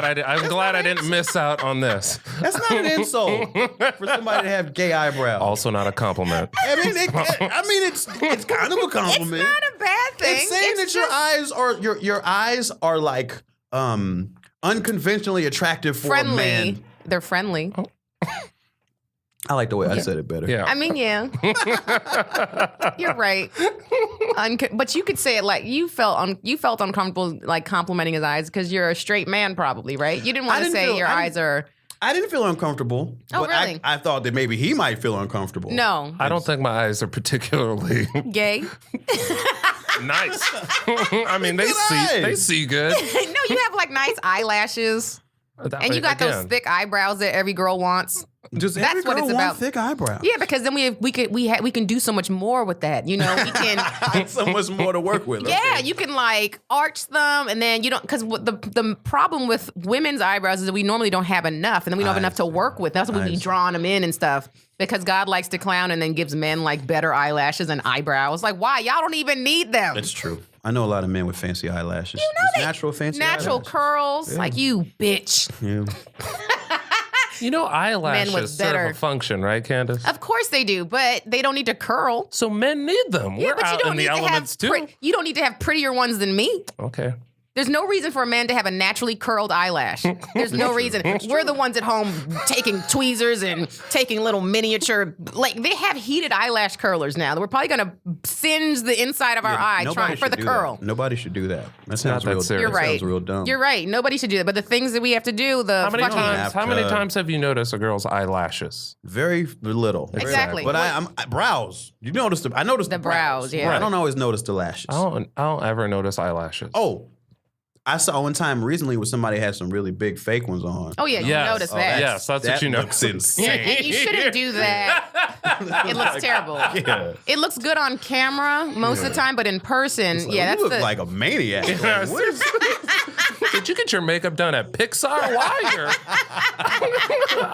glad I didn't miss out on this. That's not an insult for somebody to have gay eyebrows. Also not a compliment. I mean, it's kind of a compliment. It's not a bad thing. It's saying that your eyes are like unconventionally attractive for a man. friendly. They're friendly. I like the way I said it better. Yeah. I mean, yeah. You're right. But you could say it like you felt uncomfortable like complimenting his eyes because you're a straight man, probably, right? You didn't want to say your eyes are. I didn't feel uncomfortable. Oh, but really? I thought that maybe he might feel uncomfortable. No. I don't think my eyes are particularly Gay? nice. I mean, they eyes. see good. No, you have like nice eyelashes. And you got those thick eyebrows that every girl wants. Just That's every what girl it's want about. thick eyebrows. Yeah, because then we can do so much more with that. You know, we can. So much more to work with. Yeah, Okay. you can like arch them, and then you don't because the problem with women's eyebrows is that we normally don't have enough, and then we don't have enough to work with. That's why we be drawing them in and stuff. Because God likes to clown and then gives men like better eyelashes and eyebrows. Like, why? Y'all don't even need them. That's true. I know a lot of men with fancy eyelashes. You know Just they- natural fancy Natural eyelashes. curls. Like, you bitch. Yeah. You know, Men eyelashes with serve better- a function, right, Candice? Of course they do, but they don't need to curl. So men need them. Yeah, We're but you out don't in need the to elements have too. you don't need to have prettier ones than me. Okay. There's no reason for a man to have a naturally curled eyelash. There's no reason. We're the ones at home taking tweezers and taking little miniature, like they have heated eyelash curlers now. We're probably going to singe the inside of our eye trying for the curl. Nobody should do that. That sounds real. You're right. Sounds real dumb. You're right. Nobody should do that. But the things that we have to do, how many times have you noticed a girl's eyelashes? Very little. Exactly. But I'm brows. You noticed I noticed the brows. Yeah. I don't always notice the lashes. I don't ever notice eyelashes. Oh, I saw one time recently where somebody had some really big fake ones on. Oh, yeah, you noticed that. Yes, that's what you looks notice. insane. And you shouldn't do that. It looks terrible. Yeah. It looks good on camera most of the time, but in person, You look like a maniac. Yeah, Like, what is Did you get your makeup done at Pixar? Why are your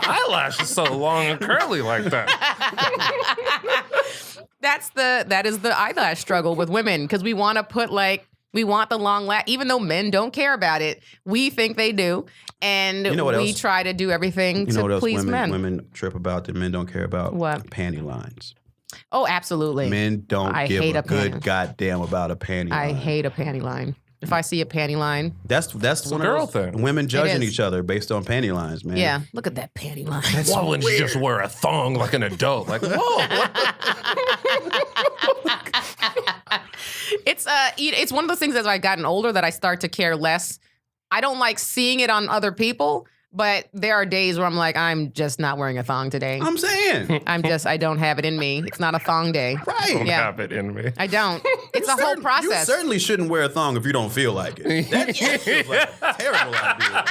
eyelashes so long and curly like that? That is the eyelash struggle with women, because we want to put we want the long lash, even though men don't care about it. We think they do, and we try to do everything to please men. Women trip about that men don't care about? What? Panty lines. Oh, absolutely. Men don't give a good goddamn about a panty line. I hate a panty line. If I see a panty line, that's one of those women judging each other based on panty lines, man. Yeah, look at that panty line. Why wouldn't you just wear a thong like an adult? Like, whoa. It's one of those things as I've gotten older that I start to care less. I don't like seeing it on other people, but there are days where I'm like, I'm just not wearing a thong today. I'm saying. I don't have it in me. It's not a thong day. Right. I don't have it in me. I don't. It's a whole process. You certainly shouldn't wear a thong if you don't feel like it. That feels like a terrible idea.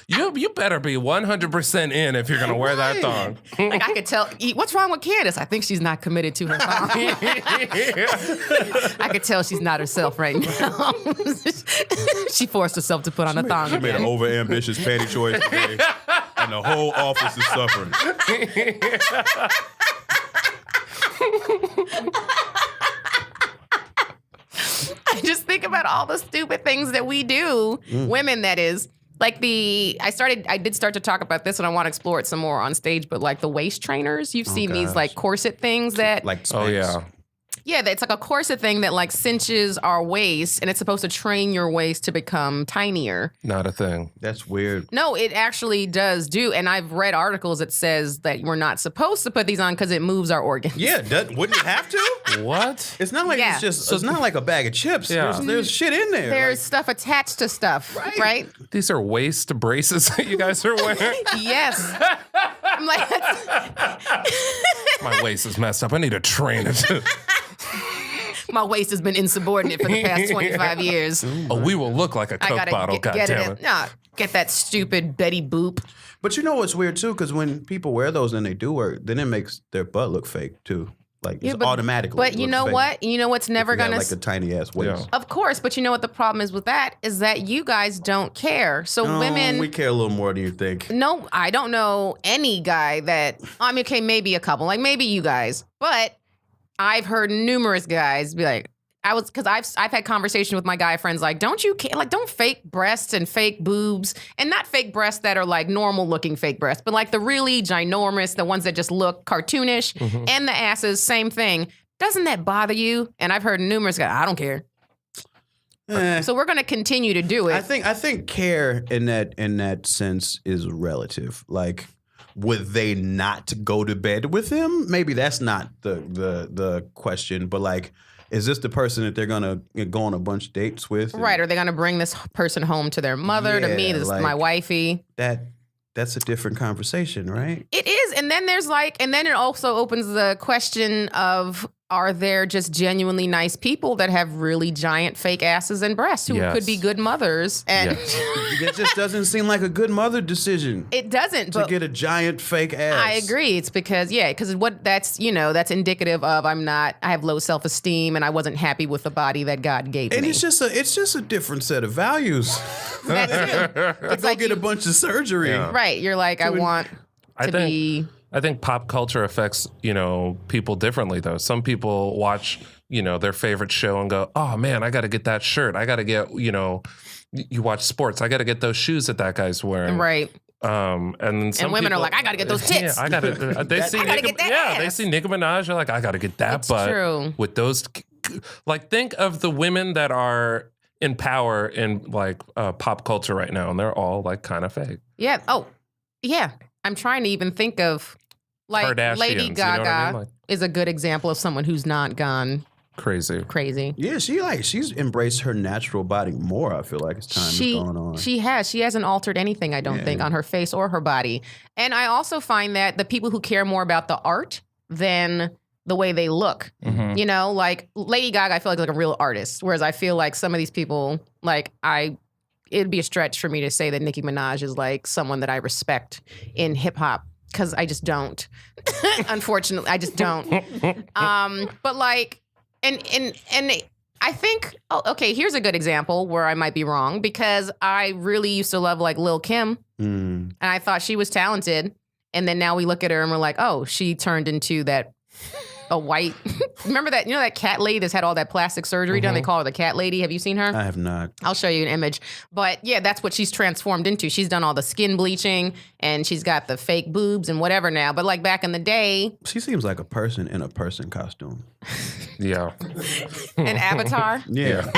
You better be 100% in if you're going to wear that thong. Like I could tell, what's wrong with Candice? I think she's not committed to her thong. I could tell she's not herself right now. She forced herself to put on a thong. She made an overambitious panty choice today, and the whole office is suffering. I just think about all the stupid things that we do, women that is. Like I did start to talk about this and I want to explore it some more on stage, but like the waist trainers, you've seen these like corset things that. Like oh, yeah. Yeah, it's like a corset thing that like cinches our waist and it's supposed to train your waist to become tinier. Not a thing. That's weird. No, it actually does do. And I've read articles that says that we're not supposed to put these on because it moves our organs. Yeah, wouldn't it have to? What? It's not like it's not like a bag of chips. Yeah. There's shit in there. There's stuff attached to stuff, right? These are waist braces that you guys are wearing? Yes. I'm like, my waist is messed up. I need to train it. My waist has been insubordinate for the past 25 years. Oh, we will look like a Coke bottle, goddammit. Nah, get that stupid Betty Boop. But you know what's weird too? Because when people wear those and they do work, then it makes their butt look fake too. Like it's automatically. But you know what? You know what's never gonna like a tiny ass waist. Yeah. Of course, but you know what the problem is with that is that you guys don't care. So women, we care a little more than you think. No, I don't know any guy that. I mean, okay, maybe a couple, like maybe you guys, but I've heard numerous guys be like, because I've had conversations with my guy friends like, don't you care? Like, don't fake breasts and fake boobs, and not fake breasts that are like normal looking fake breasts, but like the really ginormous, the ones that just look cartoonish, and the asses, same thing. Doesn't that bother you? And I've heard numerous guys, I don't care. So we're going to continue to do it. I think care in that sense is relative. Like, would they not go to bed with him? Maybe that's not the question, but like, is this the person that they're gonna go on a bunch of dates with? Right? Are they gonna bring this person home to their mother? To me, this is my wifey. That's a different conversation, right? It is, and then it also opens the question of, are there just genuinely nice people that have really giant fake asses and breasts who could be good mothers? And it just doesn't seem like a good mother decision. It doesn't. To get a giant fake ass. I agree. It's because what that's indicative of I have low self-esteem and I wasn't happy with the body that God gave me. And it's just a different set of values. That's it. It's like get a bunch of surgery. Yeah. Right. You're like, I think pop culture affects, people differently, though. Some people watch, their favorite show and go, oh, man, I got to get that shirt. I got to get, you watch sports. I got to get those shoes that guy's wearing. Right. And women are like, I got to get those tits. Yeah, I got to. They see Nicki Minaj. They're like, I got to get that it's butt true. with those like think of the women that are in power in like pop culture right now, and they're all like kind of fake. Yeah. Oh, yeah. I'm trying to even think of like Kardashians, Lady Gaga you know what I mean? Like, is a good example of someone who's not gone crazy. Yeah, she's embraced her natural body more. I feel like as time has gone on. She hasn't altered anything, I don't think, on her face or her body. And I also find that the people who care more about the art than the way they look, you know, like Lady Gaga, I feel like a real artist. Whereas I feel like some of these people, like it'd be a stretch for me to say that Nicki Minaj is like someone that I respect in hip hop. Because I just don't. Unfortunately, I just don't. But like, and I think, okay, here's a good example where I might be wrong because I really used to love like Lil Kim, and I thought she was talented, and then now we look at her and we're like, oh, she turned into a white. Remember that, that cat lady that's had all that plastic surgery done? They call her the cat lady. Have you seen her? I have not. I'll show you an image. But yeah, that's what she's transformed into. She's done all the skin bleaching and she's got the fake boobs and whatever now. But like back in the day. She seems like a person in a person costume. Yeah. An avatar? Yeah.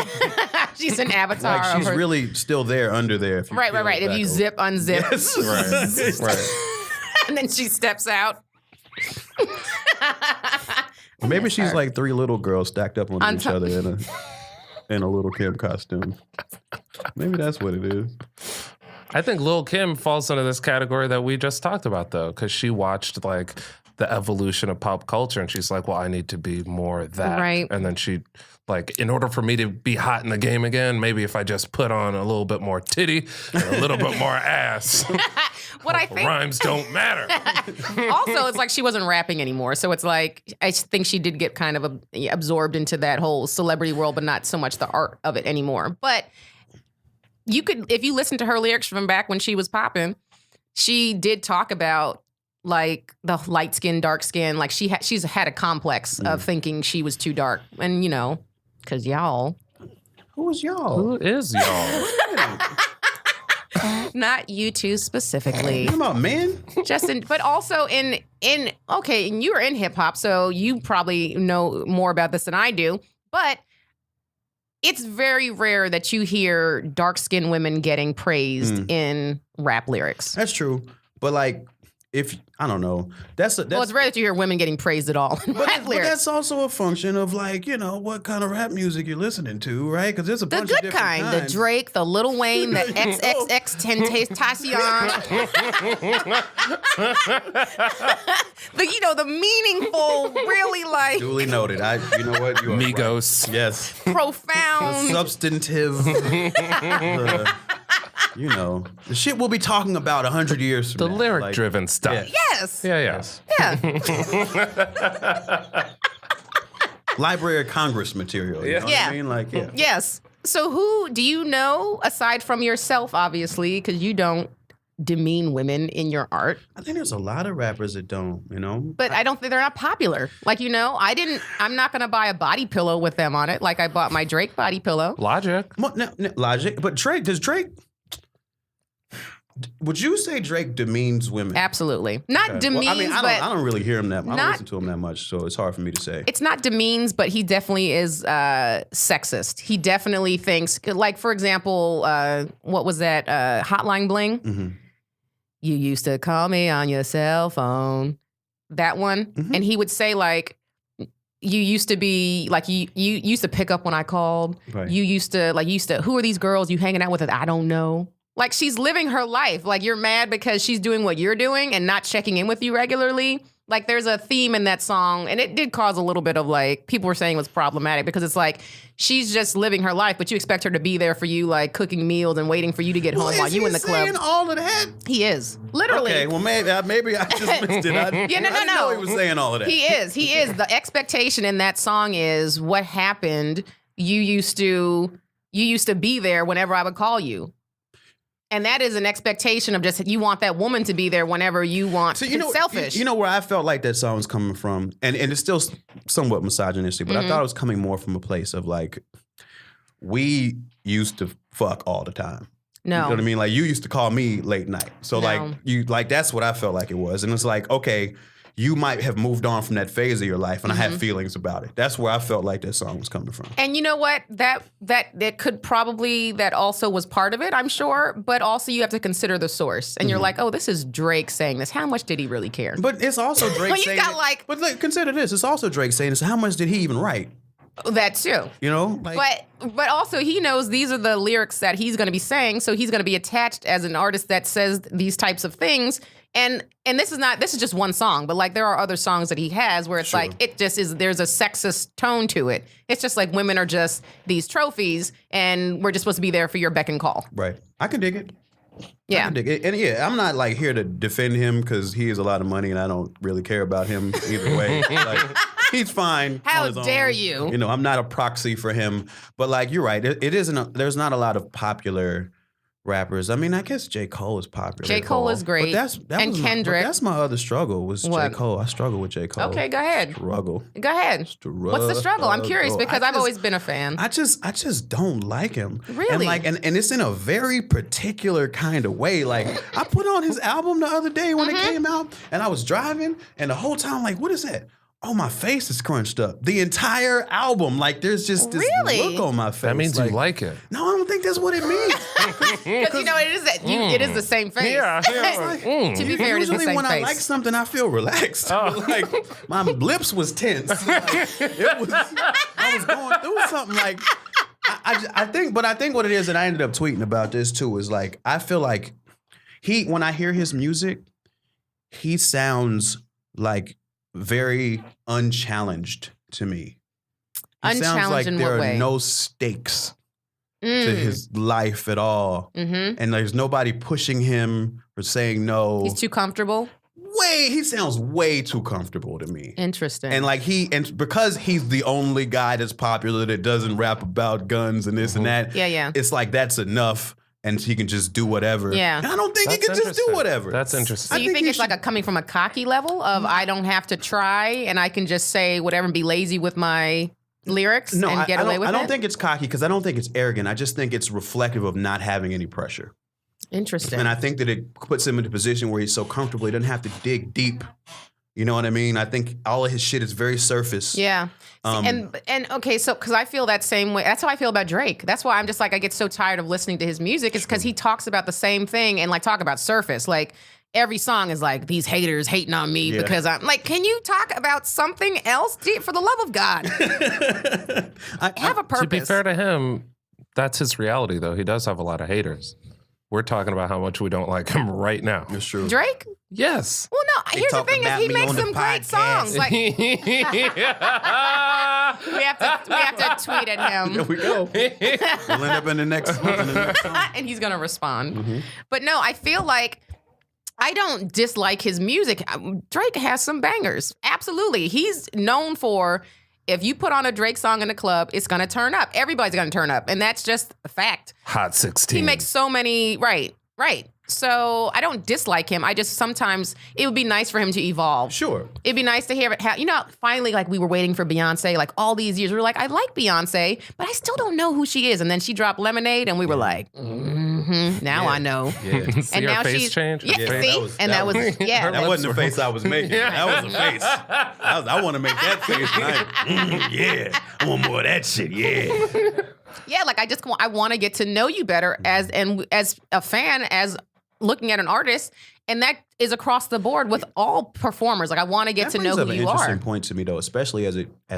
She's an avatar. Like she's really still there under there. If you right. If you unzip. Yes. Right. And then she steps out. Maybe she's like three little girls stacked up on each other in a Lil Kim costume. Maybe that's what it is. I think Lil Kim falls under this category that we just talked about, though, because she watched like the evolution of pop culture, and she's like, "Well, I need to be more that." Right. And then she, like, in order for me to be hot in the game again, maybe if I just put on a little bit more titty and a little bit more ass. What I think rhymes don't matter. Also, it's like she wasn't rapping anymore, so it's like I think she did get kind of absorbed into that whole celebrity world, but not so much the art of it anymore. But you could, if you listen to her lyrics from back when she was popping, she did talk about like the light skin, dark skin. Like she's had a complex of thinking she was too dark, and because y'all. Who is y'all? Who is y'all? Not you two specifically. What about men? Justin, but also and you were in hip hop, so you probably know more about this than I do. But it's very rare that you hear dark-skinned women getting praised in rap lyrics. That's true. But like, if I don't know, that's well, it's rare that you hear women getting praised at all in rap lyrics. But that's also a function of like, what kind of rap music you're listening to, right? Because there's a bunch of different kinds. The Drake, the Lil Wayne, the XXX Tentacion. the meaningful, really like duly noted. You know what? You are Migos. Right. Yes. Profound. The substantive. The shit we'll be talking about 100 years from now. The lyric-driven stuff. Yeah. Yes. Yeah. Library of Congress material. You know what I mean? Like, yeah. Yes. So who do you know, aside from yourself, obviously, because you don't demean women in your art? I think there's a lot of rappers that don't, But I don't think they're not popular. Like, I'm not going to buy a body pillow with them on it like I bought my Drake body pillow. Logic. Logic. But does Drake... Would you say Drake demeans women? Absolutely. Not demeans, but... I don't really hear him that much. I don't listen to him that much, so it's hard for me to say. It's not demeans, but he definitely is sexist. He definitely thinks... Like, for example, what was that? Hotline Bling? Mm-hmm. You used to call me on your cell phone. That one. Mm-hmm. And he would say, like... You used to be like you used to pick up when I called. Right. You used to who are these girls you hanging out with that I don't know? Like she's living her life. Like you're mad because she's doing what you're doing and not checking in with you regularly. Like there's a theme in that song, and it did cause a little bit of like people were saying it was problematic because it's like she's just living her life, but you expect her to be there for you, like cooking meals and waiting for you to get home while you in the club. Saying all of that? He is literally. Okay, well maybe I just missed it. I didn't know he was saying all of that. He is. The expectation in that song is what happened. You used to be there whenever I would call you. And that is an expectation of just you want that woman to be there whenever you want. So it's selfish. You know where I felt like that song was coming from, and it's still somewhat misogynistic, but I thought it was coming more from a place of like, we used to fuck all the time. No. You know what I mean? Like you used to call me late night. So like that's what I felt like it was. And it's like, okay, you might have moved on from that phase of your life, and I Mm-hmm. have feelings about it. That's where I felt like that song was coming from. And you know what? That could probably, that also was part of it, I'm sure. But also you have to consider the source. And you're like, oh, this is Drake saying this. How much did he really care? But it's also Drake But you saying got, it- like- But look, consider this. It's also Drake saying this. How much did he even write? That too. You know? Like, But also he knows these are the lyrics that he's going to be saying, so he's going to be attached as an artist that says these types of things. And this is just one song, but like there are other songs that he has where it's Sure. like it just is, there's a sexist tone to it. It's just like women are just these trophies and we're just supposed to be there for your beck and call. right. I can dig it. I Yeah. can dig it. And yeah, I'm not like here to defend him because he has a lot of money and I don't really care about him either way. Like, he's fine. How on his dare own. you? You know, I'm not a proxy for him. But like, you're right. It isn't. There's not a lot of popular rappers. I mean, I guess J. Cole is popular. J. Cole is great. But And Kendrick. That's my other struggle was What? J. Cole. I struggle with J. Cole. Okay, go ahead. Struggle. Go ahead. What's the struggle? I'm curious because I've always been a fan. I just don't like him. Really? And like and it's in a very particular kind of way. Like I put on his album the other day when it came out and I was driving and the whole time like, what is that? Oh, my face is crunched up. The entire album, like there's just this Really? look on my face. That means you like it. No, I don't think that's what it means. Because you know it is that it is the same face. Yeah. To be fair, it is the Usually same when I face. like something, I feel relaxed. Like my lips was tense. Like, I was going through something. Like I think what it is, and I ended up tweeting about this too, is like I feel like when I hear his music, he sounds like very unchallenged to me. He sounds Unchallenged like in there what are way? no stakes to his life at all. And there's nobody pushing him or saying no. He's too comfortable. He sounds way too comfortable to me. Interesting. And like because he's the only guy that's popular that doesn't rap about guns and this and that. Yeah. It's like that's enough and he can just do whatever. Yeah. And I don't think he That's can just do interesting. whatever. That's interesting. So you think it's like a coming from a cocky level of I don't have to try and I can just say whatever and be lazy with my lyrics No, and get away with I it? don't think it's cocky because I don't think it's arrogant. I just think it's reflective of not having any pressure. Interesting. And I think that it puts him in a position where he's so comfortable he doesn't have to dig deep. You know what I mean? I think all of his shit is very surface. Yeah. And okay, so because I feel that same way. That's how I feel about Drake. That's why I'm just like I get so tired of listening to his music. It's because he talks about the same thing and like talk about surface. Like every song is like these haters hating on me because I'm like, can you talk about something else? For the love of God, have a purpose. To be fair to him, that's his reality, though. He does have a lot of haters. We're talking about how much we don't like him right now. That's true. Drake? Yes. Well, no. Here's the talk thing: is about he me makes on the some great podcast. songs. Like we have to tweet at There him. we go. We'll end up in the next song. And he's gonna respond. But no, I feel like I don't dislike his music. Drake has some bangers. Absolutely. He's known for if you put on a Drake song in a club, it's gonna turn up. Everybody's gonna turn up. And that's just a fact. Hot 16. He makes so many right. So I don't dislike him. I just sometimes it would be nice for him to evolve. Sure. It'd be nice to hear it. Finally, like we were waiting for Beyonce, like all these years. We were like, I like Beyonce, but I still don't know who she is. And then she dropped Lemonade, and we were like, now I know. Yeah. See And her now face she's change? Yeah, Her face- see, that was That wasn't the face I was making. That was a face. I want to make that face. Yeah, I want more of that shit. Yeah. Yeah, like I want to get to know you better as a fan, as looking at an artist, and that is across the board with all performers. Like I want to get to know That who brings you up an interesting are. point to me though, especially as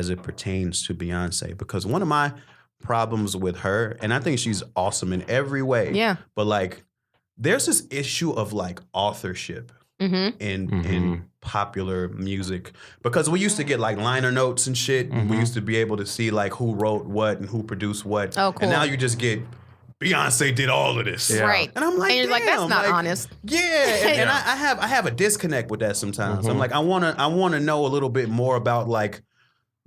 it pertains to Beyonce, because one of my problems with her, and I think she's awesome in every way. Yeah. But like, there's this issue of like authorship in popular music, because we used to get like liner notes and shit, and we used to be able to see like who wrote what and who produced what. Oh, cool. And now you just get Beyonce did all of this. Yeah. Right. And I'm like, and you're like, that's damn, not like, honest. Yeah, and I have a disconnect with that sometimes. I'm like, I wanna know a little bit more about like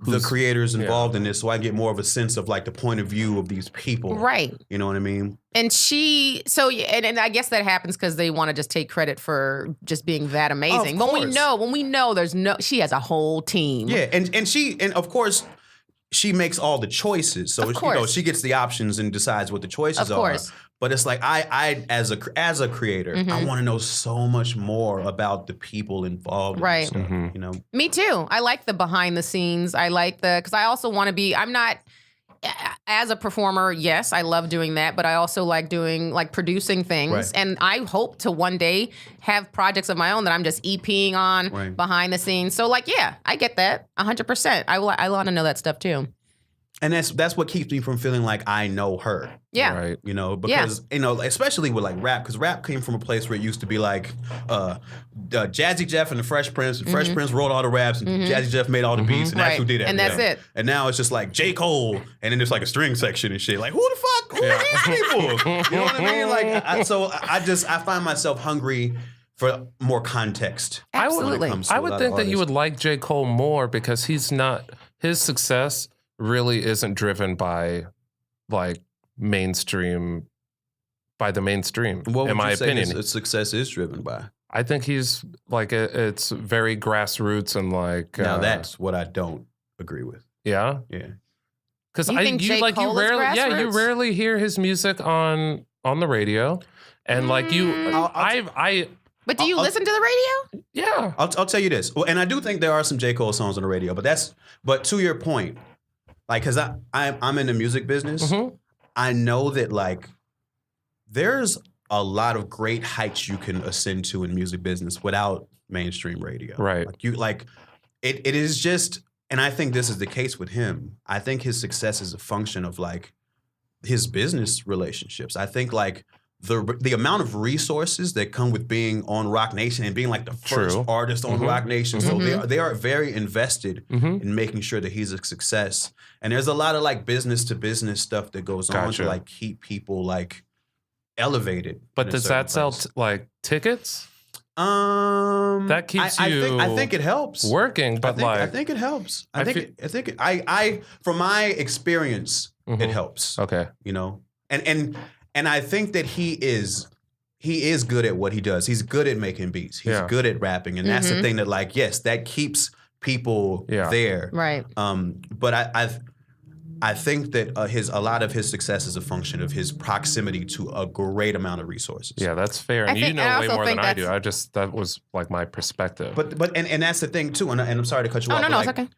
the creators involved in this, so I get more of a sense of like the point of view of these people. Right. You know what I mean? And and I guess that happens because they want to just take credit for just being that amazing. Of When we course. know she has a whole team. Yeah, and of course she makes all the choices. So she gets the options and decides what the choices are. But it's like I as a creator, I want to know so much more about the people involved. Right. In stuff, you know. Me too. I like the behind the scenes. I like because I also want to be. I'm not. As a performer, yes, I love doing that, but I also like doing producing things. Right. And I hope to one day have projects of my own that I'm just EPing on behind the scenes. So yeah, I get that 100%. I want to know that stuff too. And that's what keeps me from feeling like I know her. Yeah. Right. You know, because, especially with rap, because rap came from a place where it used to be Jazzy Jeff and the Fresh Prince. And Fresh Prince wrote all the raps and Jazzy Jeff made all the beats and that's who did it. And that's it. And now it's just J. Cole and then there's a string section and shit. Who the fuck? Who are these people? You know what I mean? I find myself hungry for more context. Absolutely. I would think that you would like J. Cole more because his success really isn't driven by mainstream, in my opinion. His success is driven by? I think he's it's very grassroots and now that's what I don't agree with. Yeah? Yeah. Because you rarely hear his music on the radio. And But do you listen to the radio? Yeah. I'll tell you this. Well, and I do think there are some J. Cole songs on the radio, but to your point, because I'm in the music business, I know that there's a lot of great heights you can ascend to in music business without mainstream radio. Right. It is just, and I think this is the case with him. I think his success is a function of his business relationships. I think the amount of resources that come with being on Rock Nation and being the first artist on Rock Nation. So they are very invested in making sure that he's a success. And there's a lot of business to business stuff that goes on to keep people elevated. But does that sell tickets? That keeps I think it helps working. But I think it helps. I from my experience, it helps. Okay. You know, and I think that he is good at what he does. He's good at making beats. He's good at rapping. And that's the thing that yes, that keeps people there. Right. But I think that a lot of his success is a function of his proximity to a great amount of resources. Yeah, that's fair. And you know way more than I do. That was my perspective. But that's the thing too. And I'm sorry to cut you off. No, it's okay.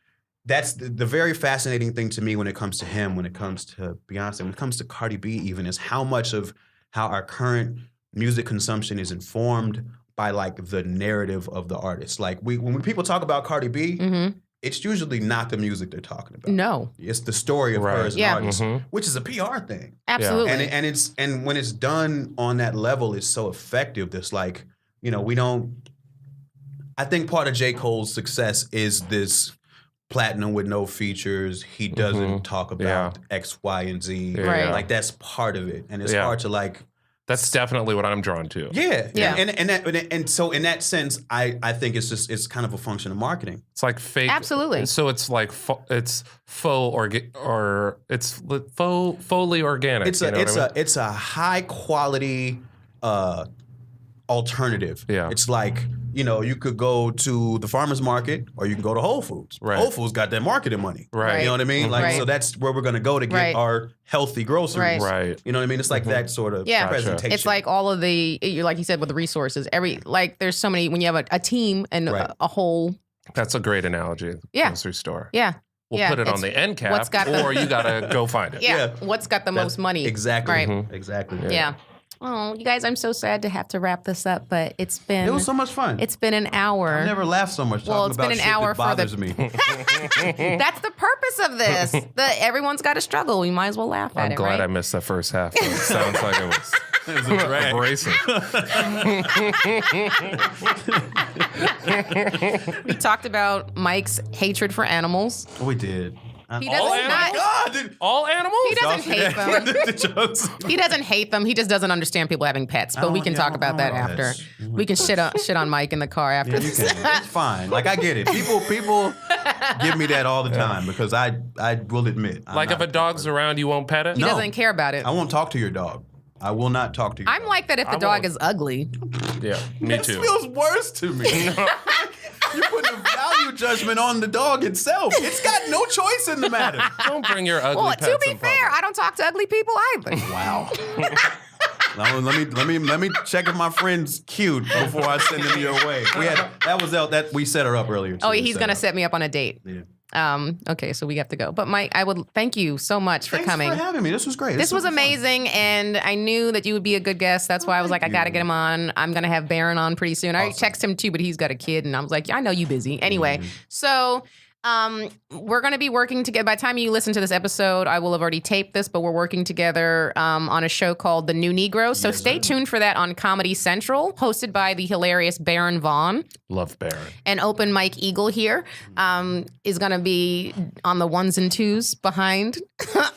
That's the very fascinating thing to me when it comes to him, when it comes to Beyonce, when it comes to Cardi B even, is how much of how our current music consumption is informed by the narrative of the artist. When people talk about Cardi B, it's usually not the music they're talking about. No. It's the story of her as an artist, which is a PR thing. Absolutely. And when it's done on that level, it's so effective. That's we don't. I think part of J. Cole's success is this platinum with no features. He doesn't talk about X, Y, and Z. Right. That's part of it. And it's hard to That's definitely what I'm drawn to. Yeah. And so in that sense, I think it's kind of a function of marketing. It's fake. Absolutely. So it's it's fully organic. It's a high quality alternative. Yeah. It's you could go to the farmer's market or you can go to Whole Foods. Right. Whole Foods got that marketing money. Right. You know what I mean? So that's where we're going to go to get our healthy groceries. Right. You know what I mean? It's that sort of presentation. It's all of the, like you said, with the resources. There's so many, when you have a team and a whole. That's a great analogy. Grocery store. Yeah. We'll put it on the end cap or you got to go find it. Yeah. What's got the most money? Exactly. Right. Exactly. Yeah. Oh, you guys, I'm so sad to have to wrap this up, but it was so much fun. It's been an hour. I've never laughed so much talking about shit that bothers me. That's the purpose of this. Everyone's got to struggle. We might as well laugh at it, I'm glad I missed the first half. It sounds like it was abrasive. We talked about Mike's hatred for animals. We did. He doesn't all animals? He doesn't hate them. He doesn't hate them. He just doesn't understand people having pets. But we can talk about that after. We can shit on Mike in the car after this. It's fine. I get it. People give me that all the time because I will admit. If a dog's around, you won't pet it? He doesn't care about it. I won't talk to your dog. I will not talk to you. I'm like that if the dog is ugly. Yeah, me too. It feels worse to me. You're putting a value judgment on the dog itself. It's got no choice in the matter. Don't bring your ugly pets to be in fair, public. I don't talk to ugly people either. Wow. Now, let me check if my friend's cute before I send them your way. We set her up earlier. Oh, he's gonna set me up on a date. Yeah. Okay, so we have to go. But Mike, I would thank you so much for coming. Thanks for having me. This was great. This was amazing, and I knew that you would be a good guest. That's why I was like, I got to get him on. I'm going to have Baron on pretty soon. I text him too, but he's got a kid, and I was like, I know you busy. Anyway, so we're going to be working together. By the time you listen to this episode, I will have already taped this, but we're working together on a show called The New Negro. So stay tuned for that on Comedy Central, hosted by the hilarious Baron Vaughn. Love Baron. And Open Mike Eagle here is going to be on the ones and twos behind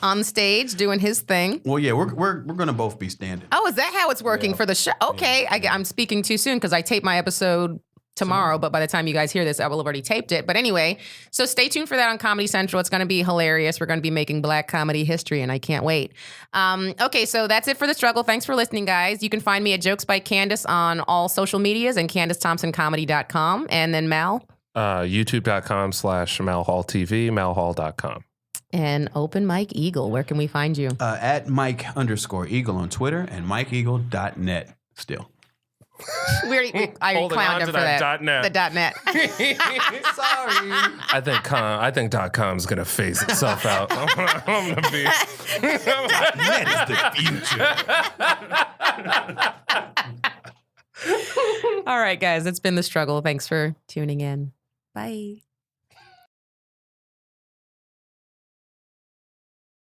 on stage doing his thing. Well, yeah, we're going to both be standing. Oh, is that how it's working for the show? Okay, I'm speaking too soon because I taped my episode tomorrow, but by the time you guys hear this, I will have already taped it. But anyway, so stay tuned for that on Comedy Central. It's going to be hilarious. We're going to be making Black comedy history, and I can't wait. Okay, so that's it for The Struggle. Thanks for listening, guys. You can find me at Jokes by Candice on all social medias and CandiceThompsonComedy.com. And then Mal? YouTube.com/MalHallTV, malhall.com. And Open Mike Eagle. Where can we find you? At Mike_Eagle on Twitter and MikeEagle.net still. I clowned him for that. .net. The .net. Sorry. I think .com's gonna phase itself out. I'm gonna be. .net is the future. All right, guys, it's been The Struggle. Thanks for tuning in. Bye.